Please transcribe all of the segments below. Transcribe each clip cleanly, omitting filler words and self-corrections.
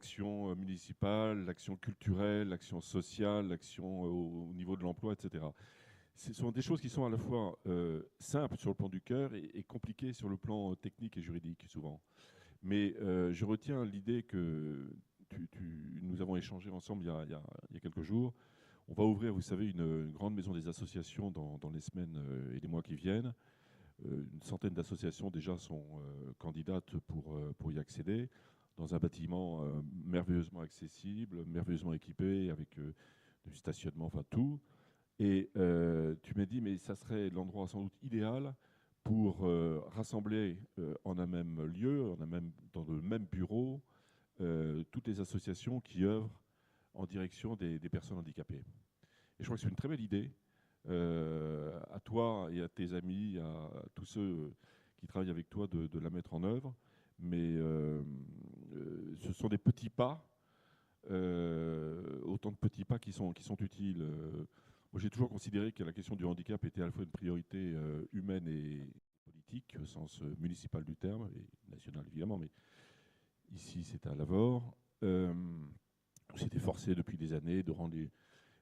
l'action municipale, l'action culturelle, l'action sociale, l'action au niveau de l'emploi, etc. Ce sont des choses qui sont à la fois simples sur le plan du cœur et compliquées sur le plan technique et juridique, souvent. Mais je retiens l'idée que nous avons échangé ensemble il y a quelques jours. On va ouvrir, vous savez, une grande maison des associations dans les semaines et les mois qui viennent. Une centaine d'associations déjà sont candidates pour y accéder, dans un bâtiment merveilleusement accessible, merveilleusement équipé, avec du stationnement, enfin tout. Et tu m'as dit, mais ça serait l'endroit sans doute idéal pour rassembler en un même lieu, dans le même bureau, toutes les associations qui œuvrent en direction des personnes handicapées. Et je crois que c'est une très belle idée. À toi et à tes amis, à tous ceux qui travaillent avec toi, de la mettre en œuvre. Mais ce sont des petits pas, autant de petits pas qui sont utiles. Moi, j'ai toujours considéré que la question du handicap était à la fois une priorité humaine et politique, au sens municipal du terme, et national évidemment, mais ici c'est à Lavore. On s'était forcé depuis des années de rendre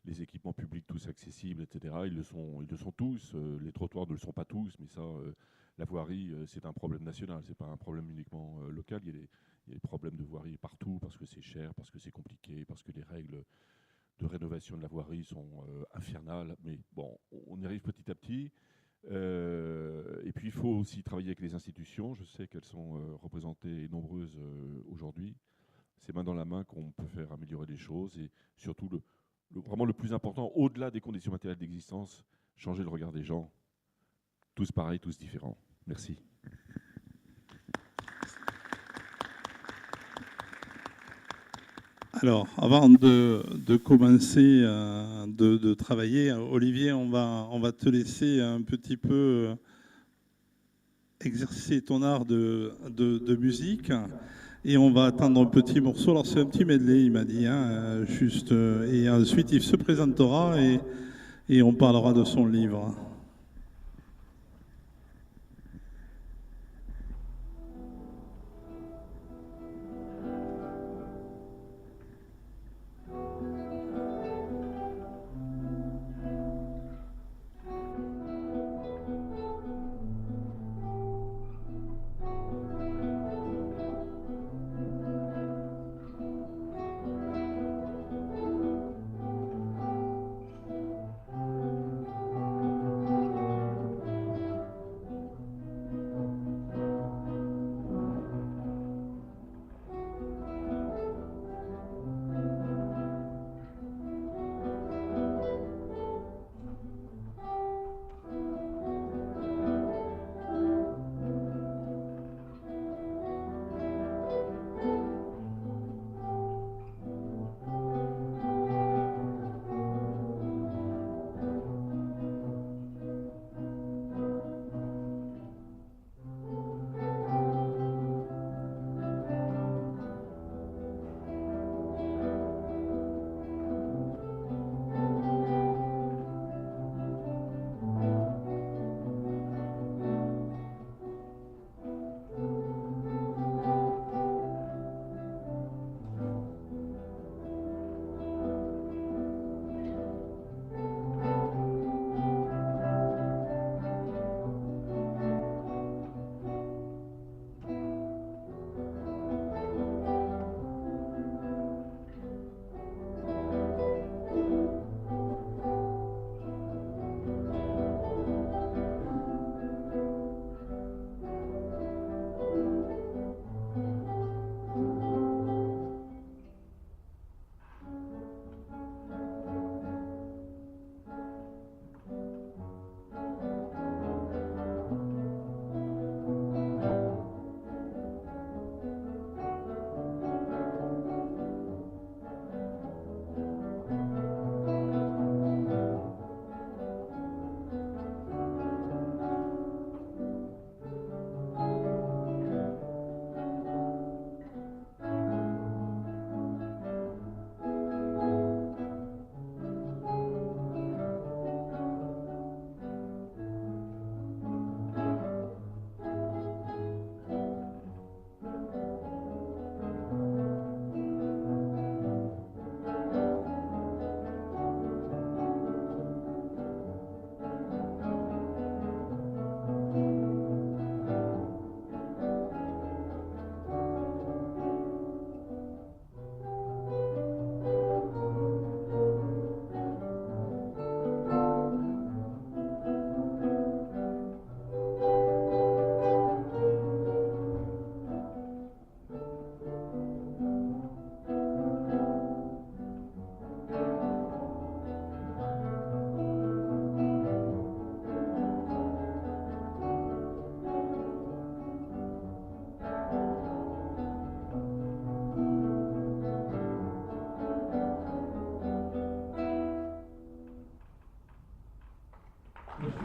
les équipements publics tous accessibles, etc. Ils le sont tous. Les trottoirs ne le sont pas tous, mais ça, la voirie, c'est un problème national. C'est pas un problème uniquement local. Il y a des problèmes de voirie partout parce que c'est cher, parce que c'est compliqué, parce que les règles de rénovation de la voirie sont infernales. Mais bon, on y arrive petit à petit. Et puis, il faut aussi travailler avec les institutions. Je sais qu'elles sont représentées et nombreuses aujourd'hui. C'est main dans la main qu'on peut faire améliorer les choses et surtout vraiment le plus important, au-delà des conditions matérielles d'existence, changer le regard des gens. Tous pareils, tous différents. Merci. Alors, avant de commencer de travailler, Olivier, on va te laisser un petit peu exercer ton art de musique. Et on va attendre un petit morceau. Alors, c'est un petit medley, il m'a dit, hein, juste. Et ensuite, il se présentera et on parlera de son livre.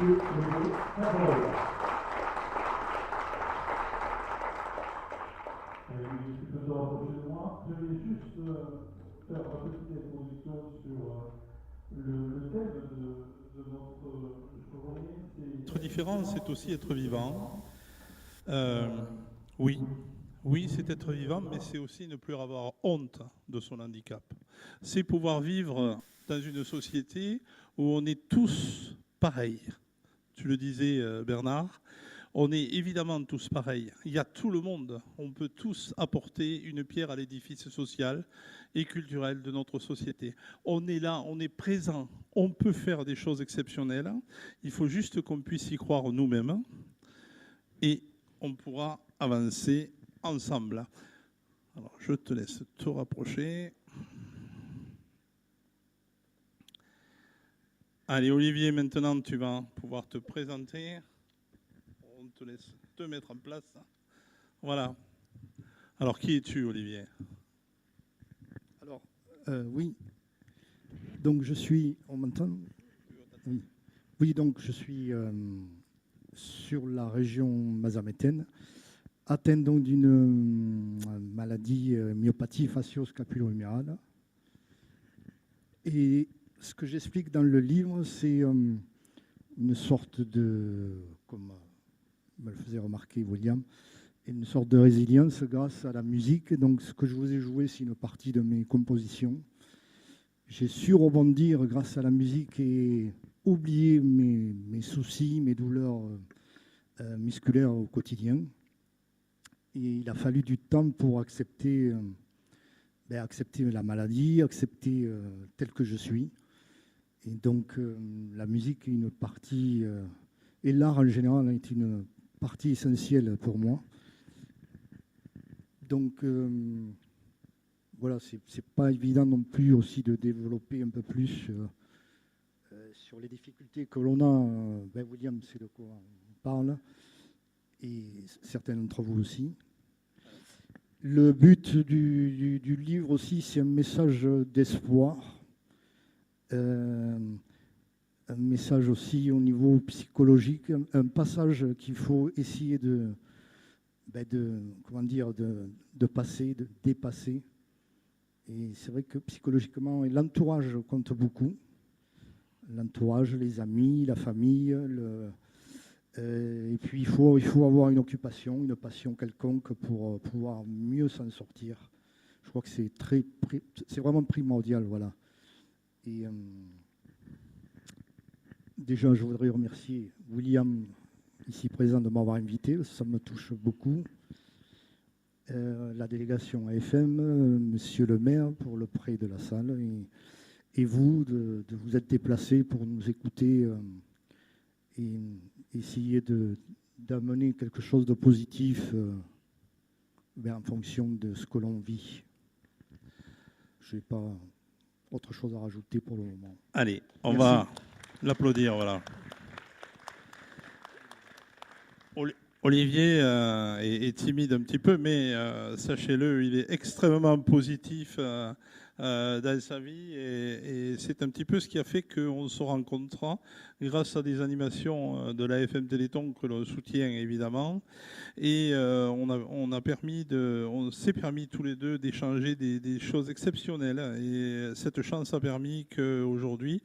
Monsieur Olivier Carole. Je peux te rapprocher de moi. Je vais juste faire une petite exposition sur le thème de notre journée. Être différent, c'est aussi être vivant. Oui, oui, c'est être vivant, mais c'est aussi ne plus avoir honte de son handicap. C'est pouvoir vivre dans une société où on est tous pareils. Tu le disais, Bernard, on est évidemment tous pareils. Il y a tout le monde. On peut tous apporter une pierre à l'édifice social et culturel de notre société. On est là, on est présent. On peut faire des choses exceptionnelles. Il faut juste qu'on puisse y croire nous-mêmes et on pourra avancer ensemble. Alors, je te laisse te rapprocher. Allez, Olivier, maintenant, tu vas pouvoir te présenter. On te laisse te mettre en place. Voilà. Alors, qui es-tu, Olivier? Alors, oui. Donc, je suis... On m'entend? Oui. Oui, donc, je suis sur la région mazamétaine, atteint donc d'une maladie, myopathie facio-scapulo-humérale. Et ce que j'explique dans le livre, c'est une sorte de, comme me le faisait remarquer William, une sorte de résilience grâce à la musique. Donc ce que je vous ai joué, c'est une partie de mes compositions. J'ai su rebondir grâce à la musique et oublier mes soucis, mes douleurs musculaires au quotidien. Et il a fallu du temps pour accepter, accepter la maladie, accepter tel que je suis. Et donc la musique est une partie, et l'art en général est une partie essentielle pour moi. Donc voilà, c'est pas évident non plus aussi de développer un peu plus sur les difficultés que l'on a. William, c'est de quoi on parle, et certains d'entre vous aussi. Le but du livre aussi, c'est un message d'espoir. Un message aussi au niveau psychologique, un passage qu'il faut essayer de passer, de dépasser. Et c'est vrai que psychologiquement, l'entourage compte beaucoup. L'entourage, les amis, la famille. Et puis il faut avoir une occupation, une passion quelconque pour pouvoir mieux s'en sortir. Je crois que c'est vraiment primordial, voilà. Et déjà, je voudrais remercier William, ici présent, de m'avoir invité. Ça me touche beaucoup. La délégation AFM, monsieur le maire, pour le prêt de la salle, et vous, de vous être déplacés pour nous écouter et essayer d'amener quelque chose de positif en fonction de ce que l'on vit. Je n'ai pas autre chose à rajouter pour le moment. Allez, on Merci. va l'applaudir, voilà. Olivier est timide un petit peu, mais sachez-le, il est extrêmement positif dans sa vie, et c'est un petit peu ce qui a fait qu'on se rencontra grâce à des animations de l'AFM Téléthon que l'on soutient évidemment, et on s'est permis tous les deux d'échanger des choses exceptionnelles, et cette chance a permis qu'aujourd'hui,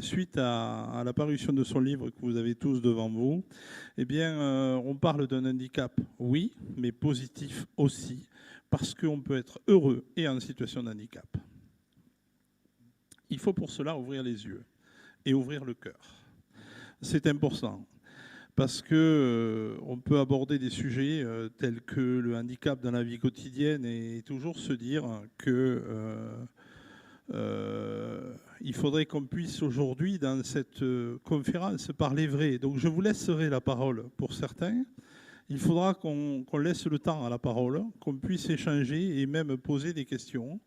suite à la parution de son livre que vous avez tous devant vous, eh bien, on parle d'un handicap, oui, mais positif aussi, parce qu'on peut être heureux et en situation de handicap. Il faut pour cela ouvrir les yeux et ouvrir le cœur. C'est important, parce qu'on peut aborder des sujets tels que le handicap dans la vie quotidienne et toujours se dire que il faudrait qu'on puisse aujourd'hui, dans cette conférence, parler vrai. Donc je vous laisserai la parole pour certains. Il faudra qu'on laisse le temps à la parole, qu'on puisse échanger et même poser des questions.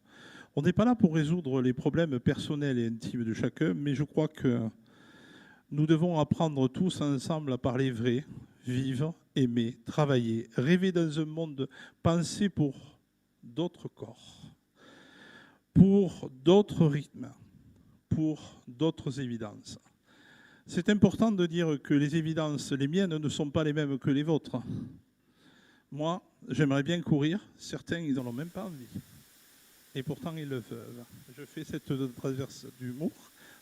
On n'est pas là pour résoudre les problèmes personnels et intimes de chacun, mais je crois que nous devons apprendre tous ensemble à parler vrai, vivre, aimer, travailler, rêver dans un monde pensé pour d'autres corps, pour d'autres rythmes, pour d'autres évidences. C'est important de dire que les évidences, les miennes, ne sont pas les mêmes que les vôtres. Moi, j'aimerais bien courir. Certains, ils n'en ont même pas envie. Et pourtant, ils le peuvent. Je fais cette traverse d'humour,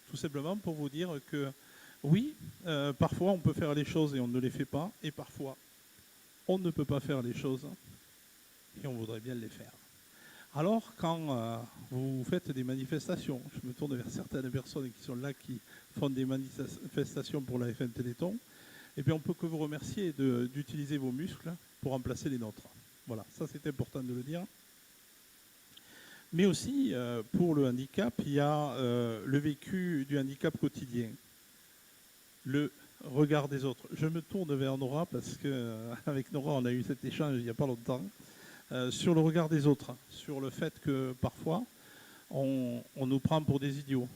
tout simplement pour vous dire que, oui, parfois, on peut faire les choses et on ne les fait pas. Et parfois, on ne peut pas faire les choses et on voudrait bien les faire. Alors, quand vous faites des manifestations, je me tourne vers certaines personnes qui sont là, qui font des manifestations pour la FM Téléthon, eh bien, on peut que vous remercier d'utiliser vos muscles pour remplacer les nôtres. Voilà, ça c'est important de le dire. Mais aussi, pour le handicap, il y a le vécu du handicap quotidien, le regard des autres. Je me tourne vers Nora parce qu'avec Nora, on a eu cet échange il n'y a pas longtemps. Sur le regard des autres, sur le fait que parfois on nous prend pour des idiots.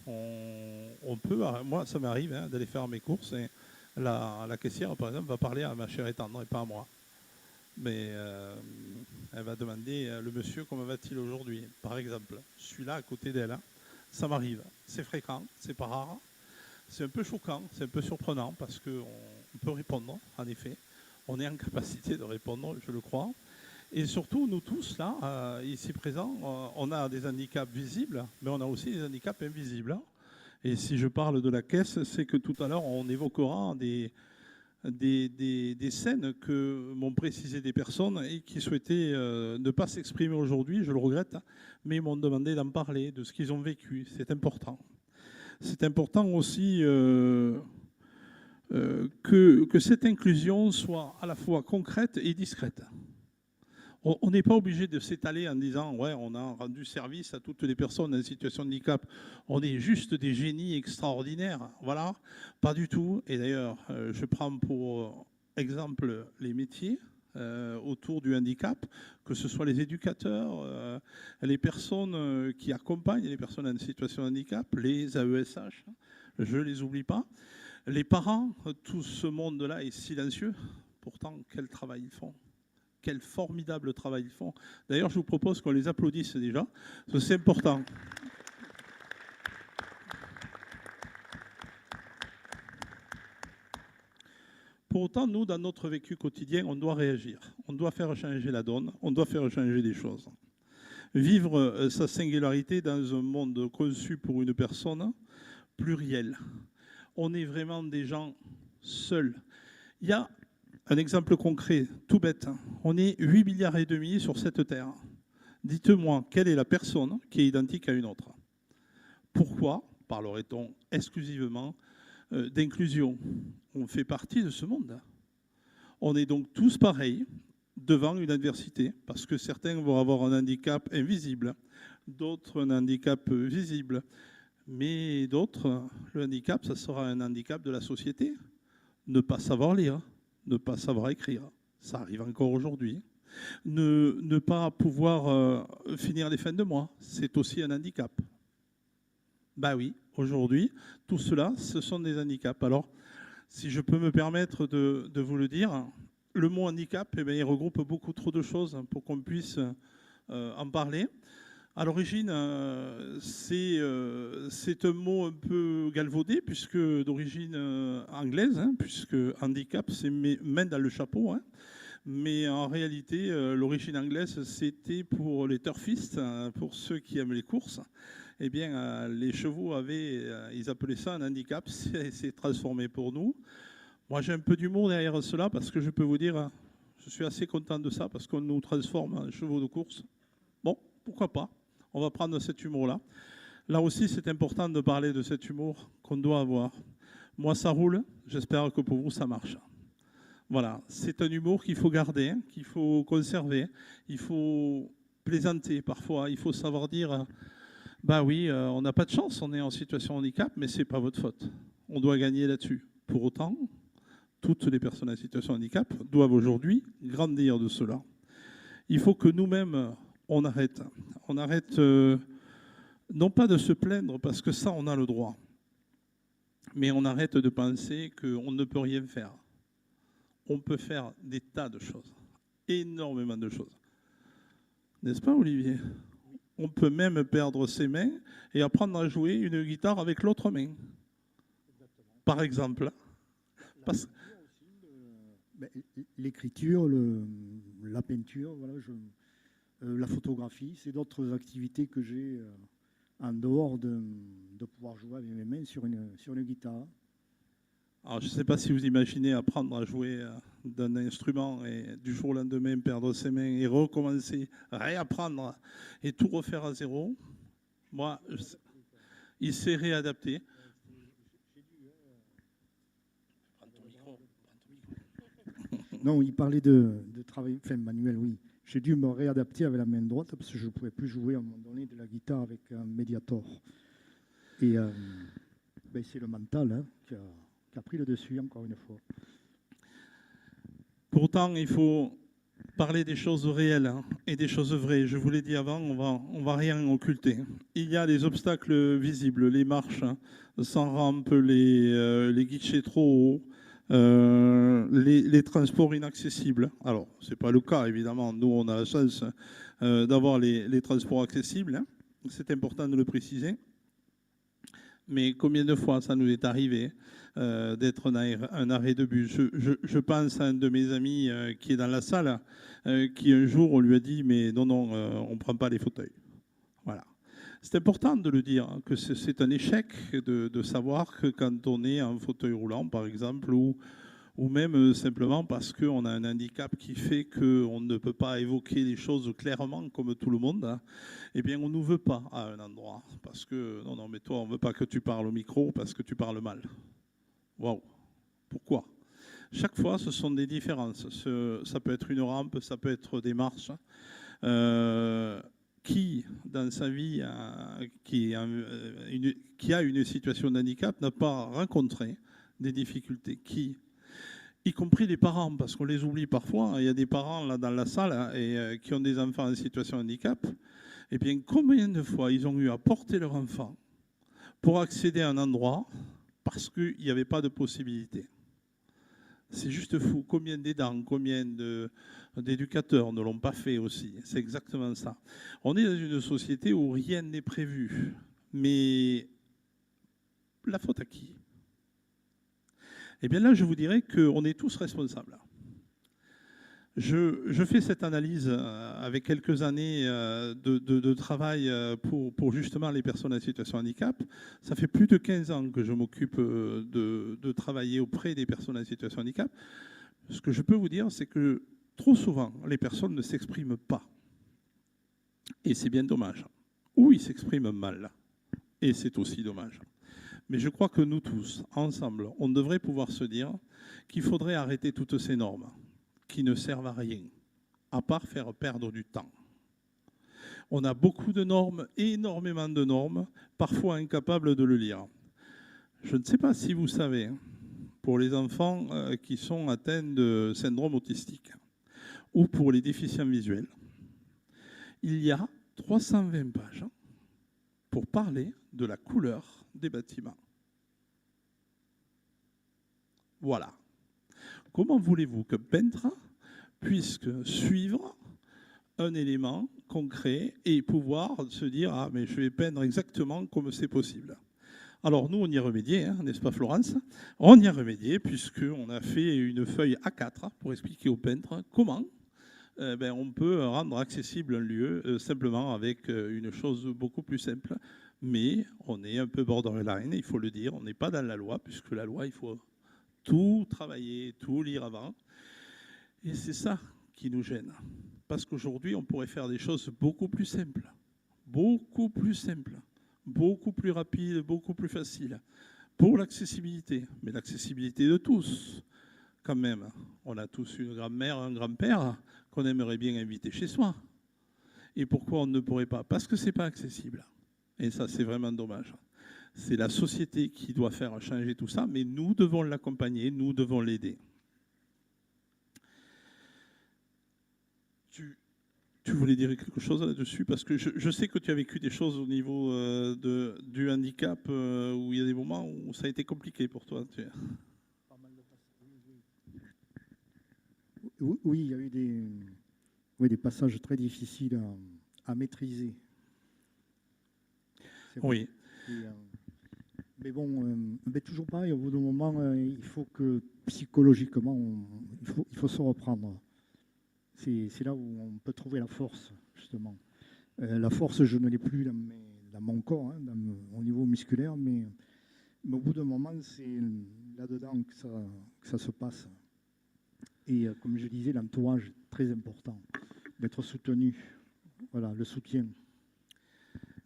On peut, moi ça m'arrive d'aller faire mes courses et la caissière par exemple va parler à ma chère et tendre et pas à moi. Mais elle va demander le monsieur comment va-t-il aujourd'hui, par exemple. Je suis là à côté d'elle, ça m'arrive. C'est fréquent, c'est pas rare. C'est un peu choquant, c'est un peu surprenant parce qu'on peut répondre, en effet. On est en capacité de répondre, je le crois. Et surtout, nous tous, là, ici présents, on a des handicaps visibles, mais on a aussi des handicaps invisibles. Et si je parle de la caisse, c'est que tout à l'heure, on évoquera des scènes que m'ont précisé des personnes et qui souhaitaient ne pas s'exprimer aujourd'hui, je le regrette, mais m'ont demandé d'en parler, de ce qu'ils ont vécu. C'est important. C'est important aussi que cette inclusion soit à la fois concrète et discrète. On n'est pas obligé de s'étaler en disant « ouais, on a rendu service à toutes les personnes en situation de handicap, on est juste des génies extraordinaires ». Voilà, pas du tout. Et d'ailleurs, je prends pour exemple les métiers autour du handicap, que ce soit les éducateurs, les personnes qui accompagnent les personnes en situation de handicap, les AESH, je ne les oublie pas. Les parents, tout ce monde-là est silencieux. Pourtant, quel travail ils font. Quel formidable travail ils font. D'ailleurs, je vous propose qu'on les applaudisse déjà, parce que c'est important. Pour autant, nous, dans notre vécu quotidien, on doit réagir. On doit faire changer la donne, on doit faire changer des choses. Vivre sa singularité dans un monde conçu pour une personne plurielle. On est vraiment des gens seuls. Il y a un exemple concret, tout bête. On est 8,5 milliards sur cette terre. Dites-moi, quelle est la personne qui est identique à une autre? Pourquoi parlerait-on exclusivement d'inclusion? On fait partie de ce monde. On est donc tous pareils devant une adversité, parce que certains vont avoir un handicap invisible, d'autres un handicap visible, mais d'autres, le handicap, ça sera un handicap de la société. Ne pas savoir lire, ne pas savoir écrire, ça arrive encore aujourd'hui. Ne pas pouvoir finir les fins de mois, c'est aussi un handicap. Ben oui, aujourd'hui, tout cela, ce sont des handicaps. Alors, si je peux me permettre de vous le dire, le mot handicap, eh bien, il regroupe beaucoup trop de choses pour qu'on puisse en parler. À l'origine, c'est un mot un peu galvaudé, puisque d'origine anglaise, puisque handicap, c'est main dans le chapeau. Mais en réalité, l'origine anglaise, c'était pour les turfistes, pour ceux qui aiment les courses. Eh bien, les chevaux ils appelaient ça un handicap, c'est transformé pour nous. Moi, j'ai un peu d'humour derrière cela, parce que je peux vous dire, je suis assez content de ça, parce qu'on nous transforme en chevaux de course. Bon, pourquoi pas? On va prendre cet humour-là. Là aussi, c'est important de parler de cet humour qu'on doit avoir. Moi, ça roule. J'espère que pour vous, ça marche. Voilà, c'est un humour qu'il faut garder, qu'il faut conserver. Il faut plaisanter parfois. Il faut savoir dire, bah oui, on n'a pas de chance, on est en situation de handicap, mais ce n'est pas votre faute. On doit gagner là-dessus. Pour autant, toutes les personnes en situation de handicap doivent aujourd'hui grandir de cela. Il faut que nous-mêmes, on arrête. On arrête, non pas de se plaindre, parce que ça, on a le droit. Mais on arrête de penser qu'on ne peut rien faire. On peut faire des tas de choses. Énormément de choses. N'est-ce pas, Olivier? On peut même perdre ses mains et apprendre à jouer une guitare avec l'autre main. par exemple. Parce... L'écriture, la peinture, voilà, la photographie, c'est d'autres activités que j'ai en dehors de pouvoir jouer avec mes mains sur une guitare. Alors, je ne sais pas si vous imaginez apprendre à jouer d'un instrument et du jour au lendemain perdre ses mains et recommencer, réapprendre et tout refaire à zéro. Moi, il s'est réadapté. Non, il parlait de travail, enfin manuel, oui. J'ai dû me réadapter avec la main droite parce que je ne pouvais plus jouer à un moment donné de la guitare avec un Mediator. Et c'est le mental hein, qui a pris le dessus encore une fois. Pourtant, il faut parler des choses réelles hein, et des choses vraies. Je vous l'ai dit avant, on va rien occulter. Il y a des obstacles visibles, les marches hein, sans rampe, les guichets trop hauts, les transports inaccessibles. Alors, ce n'est pas le cas, évidemment. Nous, on a la chance d'avoir les transports accessibles. Hein. C'est important de le préciser. Mais combien de fois ça nous est arrivé d'être un arrêt de bus. Je pense à un de mes amis qui est dans la salle, qui un jour, on lui a dit, mais non, on ne prend pas les fauteuils. Voilà. C'est important de le dire, hein, que c'est un échec de savoir que quand on est en fauteuil roulant, par exemple, ou même simplement parce qu'on a un handicap qui fait qu'on ne peut pas évoquer les choses clairement comme tout le monde, hein, eh bien on ne nous veut pas à un endroit. Parce que, non, mais toi, on ne veut pas que tu parles au micro parce que tu parles mal. Waouh! Pourquoi? Chaque fois, ce sont des différences. Ça peut être une rampe, ça peut être des marches. Qui, dans sa vie, qui a une situation de handicap, n'a pas rencontré des difficultés? Qui? Y compris les parents, parce qu'on les oublie parfois. Il y a des parents là dans la salle hein, qui ont des enfants en situation de handicap. Eh bien, combien de fois ils ont eu à porter leur enfant pour accéder à un endroit parce qu'il n'y avait pas de possibilité? C'est juste fou. Combien d'aidants, combien d'éducateurs ne l'ont pas fait aussi? C'est exactement ça. On est dans une société où rien n'est prévu. Mais la faute à qui? Eh bien là, je vous dirais qu'on est tous responsables. Je fais cette analyse avec quelques années de travail pour justement les personnes en situation de handicap. Ça fait plus de 15 ans que je m'occupe de travailler auprès des personnes en situation de handicap. Ce que je peux vous dire, c'est que trop souvent, les personnes ne s'expriment pas. Et c'est bien dommage. Ou ils s'expriment mal. Et c'est aussi dommage. Mais je crois que nous tous, ensemble, on devrait pouvoir se dire qu'il faudrait arrêter toutes ces normes qui ne servent à rien, à part faire perdre du temps. On a beaucoup de normes, énormément de normes, parfois incapables de le lire. Je ne sais pas si vous savez, pour les enfants qui sont atteints de syndrome autistique ou pour les déficients visuels, il y a 320 pages pour parler de la couleur des bâtiments. Voilà. Comment voulez-vous qu'un peintre puisse suivre un élément concret et pouvoir se dire « Ah, mais je vais peindre exactement comme c'est possible ». Alors nous, on y a remédié, hein, n'est-ce pas Florence? On y a remédié puisqu'on a fait une feuille A4 pour expliquer aux peintres comment on peut rendre accessible un lieu simplement avec une chose beaucoup plus simple. Mais on est un peu borderline, il faut le dire, on n'est pas dans la loi, puisque la loi, il faut tout travailler, tout lire avant. Et c'est ça qui nous gêne. Parce qu'aujourd'hui, on pourrait faire des choses beaucoup plus simples, beaucoup plus rapides, beaucoup plus faciles, pour l'accessibilité. Mais l'accessibilité de tous, quand même. On a tous une grand-mère, un grand-père qu'on aimerait bien inviter chez soi. Et pourquoi on ne pourrait pas? Parce que ce n'est pas accessible. Et ça, c'est vraiment dommage. C'est la société qui doit faire changer tout ça, mais nous devons l'accompagner, nous devons l'aider. Tu voulais dire quelque chose là-dessus? Parce que je sais que tu as vécu des choses au niveau du handicap, où il y a des moments où ça a été compliqué pour toi. Oui, il y a eu des passages très difficiles à maîtriser. Oui. Mais bon, toujours pareil, au bout d'un moment, il faut que psychologiquement, il faut se reprendre. C'est là où on peut trouver la force, justement. La force, je ne l'ai plus dans mon corps, hein, au niveau musculaire, mais au bout d'un moment, c'est là-dedans que ça se passe. Et comme je disais, l'entourage est très important, d'être soutenu. Voilà, le soutien.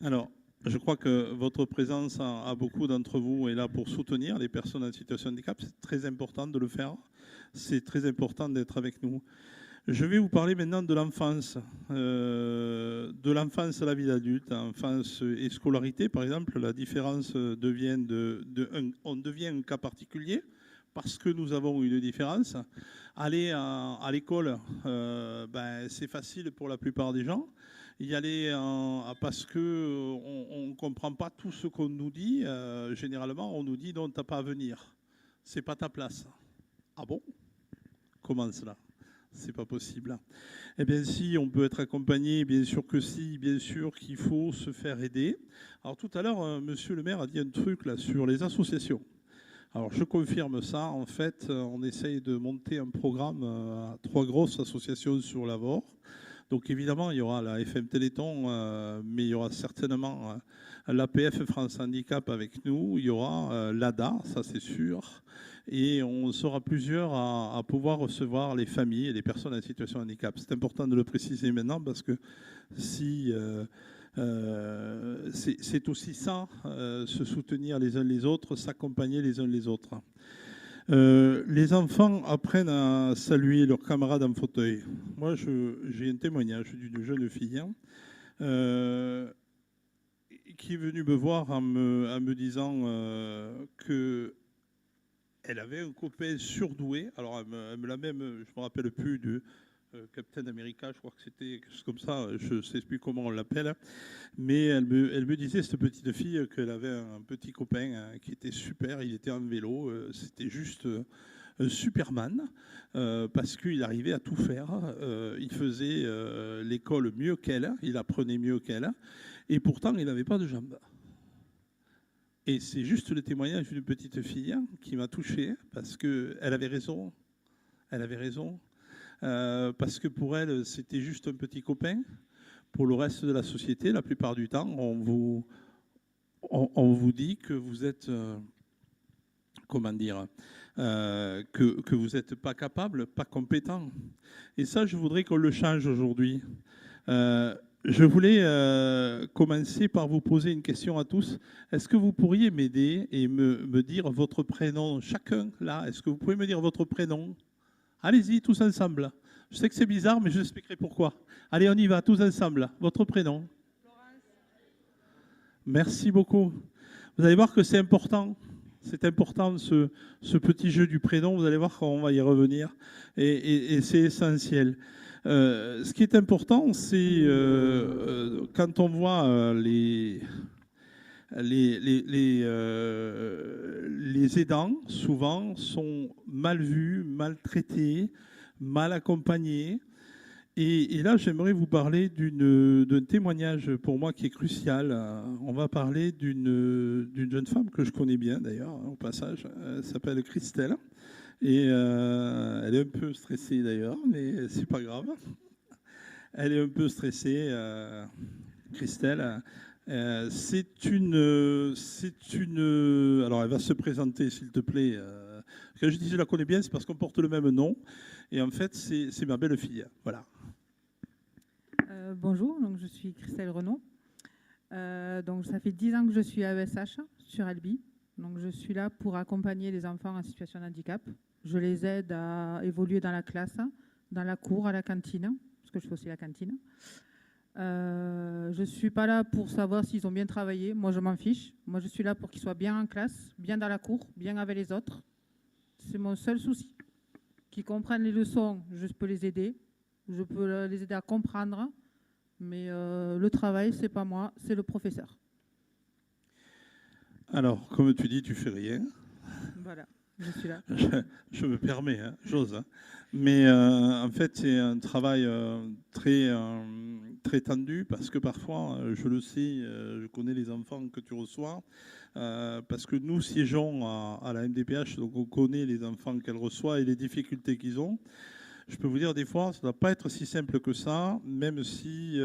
Alors, je crois que votre présence à beaucoup d'entre vous est là pour soutenir les personnes en situation de handicap. C'est très important de le faire. C'est très important d'être avec nous. Je vais vous parler maintenant de l'enfance à la vie d'adulte, enfance et scolarité. Par exemple, la différence devient on devient un cas particulier parce que nous avons une différence. Aller à l'école, c'est facile pour la plupart des gens. Y aller parce qu'on ne comprend pas tout ce qu'on nous dit. Généralement, on nous dit non, tu n'as pas à venir. C'est pas ta place. Ah bon? Comment cela? C'est pas possible. Eh bien, si on peut être accompagné, bien sûr que si, bien sûr qu'il faut se faire aider. Alors tout à l'heure, monsieur le maire a dit un truc là sur les associations. Alors je confirme ça. En fait, on essaye de monter un programme à 3 grosses associations sur l'Avor. Donc évidemment, il y aura la FM Téléthon, mais il y aura certainement l'APF France Handicap avec nous. Il y aura l'ADA, ça c'est sûr. Et on sera plusieurs à pouvoir recevoir les familles et les personnes en situation de handicap. C'est important de le préciser maintenant parce que si c'est aussi ça, se soutenir les uns les autres, s'accompagner les uns les autres. Les enfants apprennent à saluer leurs camarades en fauteuil. Moi, j'ai un témoignage d'une jeune fille qui est venue me voir en me disant que elle avait un copain surdoué. Alors, elle me l'a même, je ne me rappelle plus, de Captain America, je crois que c'était quelque chose comme ça, je ne sais plus comment on l'appelle. Mais elle me disait, cette petite fille, qu'elle avait un petit copain qui était super, il était en vélo, c'était juste un Superman, parce qu'il arrivait à tout faire. Il faisait l'école mieux qu'elle, il apprenait mieux qu'elle, et pourtant il n'avait pas de jambes. Et c'est juste le témoignage d'une petite fille qui m'a touché, parce qu'elle avait raison. Elle avait raison. Parce que pour elle, c'était juste un petit copain. Pour le reste de la société, la plupart du temps, on vous dit que vous êtes, que vous n'êtes pas capable, pas compétent. Et ça, je voudrais qu'on le change aujourd'hui. Je voulais commencer par vous poser une question à tous. Est-ce que vous pourriez m'aider et me dire votre prénom, chacun là? Est-ce que vous pouvez me dire votre prénom? Allez-y, tous ensemble. Je sais que c'est bizarre, mais je vous expliquerai pourquoi. Allez, on y va, tous ensemble. Votre prénom? Florence. Merci beaucoup. Vous allez voir que c'est important. C'est important, ce petit jeu du prénom. Vous allez voir qu'on va y revenir. Et c'est essentiel. Ce qui est important, c'est quand on voit les aidants, souvent, sont mal vus, maltraités, mal accompagnés. Et là, j'aimerais vous parler d'un témoignage pour moi qui est crucial. On va parler d'une jeune femme que je connais bien, d'ailleurs, au passage. Elle s'appelle Christelle. Et elle est un peu stressée, d'ailleurs, mais c'est pas grave. Elle est un peu stressée, Christelle. Alors, elle va se présenter, s'il te plaît. Quand je dis je la connais bien, c'est parce qu'on porte le même nom. Et en fait, c'est ma belle-fille. Voilà. Bonjour, donc je suis Christelle Renaud. Donc ça fait 10 ans que je suis à ESH sur Albi. Donc je suis là pour accompagner les enfants en situation de handicap. Je les aide à évoluer dans la classe, dans la cour, à la cantine, parce que je fais aussi la cantine. Je ne suis pas là pour savoir s'ils ont bien travaillé. Moi, je m'en fiche. Moi, je suis là pour qu'ils soient bien en classe, bien dans la cour, bien avec les autres. C'est mon seul souci. Qu'ils comprennent les leçons, je peux les aider. Je peux les aider à comprendre. Mais le travail, ce n'est pas moi, c'est le professeur. Alors, comme tu dis, tu fais rien. Voilà. je suis là. Je me permets, hein, j'ose. Hein. Mais en fait, c'est un travail très tendu parce que parfois, je le sais, je connais les enfants que tu reçois, parce que nous siégeons à la MDPH, donc on connaît les enfants qu'elle reçoit et les difficultés qu'ils ont. Je peux vous dire, des fois, ça ne doit pas être si simple que ça, même si,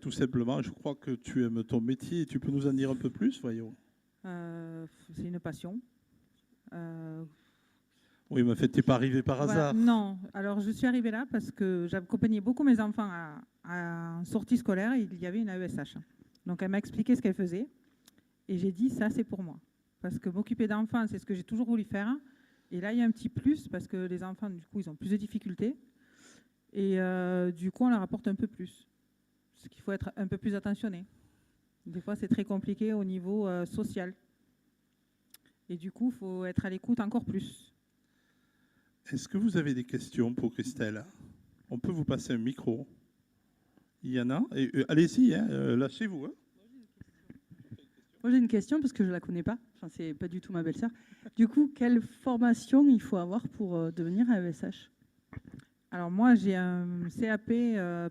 tout simplement, je crois que tu aimes ton métier. Tu peux nous en dire un peu plus, voyons. C'est une passion. Oui, mais en fait, tu n'es pas arrivé par hasard. Non, alors je suis arrivée là parce que j'accompagnais beaucoup mes enfants à sortie scolaire et il y avait une AESH. Donc elle m'a expliqué ce qu'elle faisait et j'ai dit ça c'est pour moi. Parce que m'occuper d'enfants, c'est ce que j'ai toujours voulu faire. Et là, il y a un petit plus parce que les enfants, du coup, ils ont plus de difficultés. Et du coup, on leur apporte un peu plus. Ce qu'il faut être un peu plus attentionné. Des fois, c'est très compliqué au niveau social. Et du coup, il faut être à l'écoute encore plus. Est-ce que vous avez des questions pour Christelle? On peut vous passer un micro. Il y en a. Allez-y, hein, lâchez-vous. Hein. Moi, j'ai une question parce que je ne la connais pas. Enfin, c'est pas du tout ma belle-sœur. Du coup, quelle formation il faut avoir pour devenir AESH? Alors moi, j'ai un CAP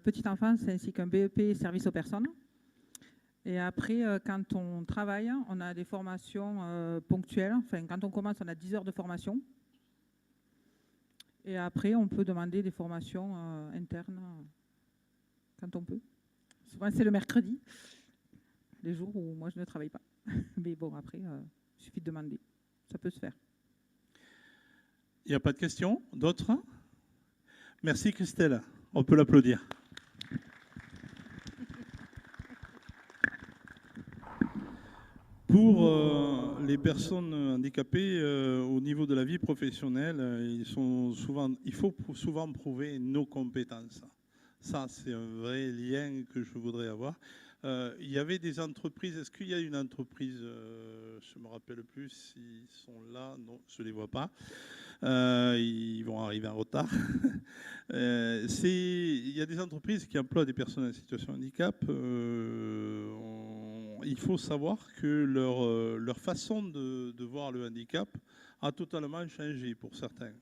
petite enfance ainsi qu'un BEP service aux personnes. Et après, quand on travaille, on a des formations ponctuelles. Enfin, quand on commence, on a 10 heures de formation. Et après, on peut demander des formations internes quand on peut. Souvent, c'est le mercredi, les jours où moi, je ne travaille pas. Mais bon, après, il suffit de demander. Ça peut se faire. Il n'y a pas de questions? D'autres? Merci Christelle. On peut l'applaudir. Pour les personnes handicapées, au niveau de la vie professionnelle, il faut souvent prouver nos compétences. Ça, c'est un vrai lien que je voudrais avoir. Il y avait des entreprises. Est-ce qu'il y a une entreprise, je ne me rappelle plus s'ils sont là. Non, je ne les vois pas. Ils vont arriver en retard. Il y a des entreprises qui emploient des personnes en situation de handicap. Il faut savoir que leur façon de voir le handicap a totalement changé pour certains.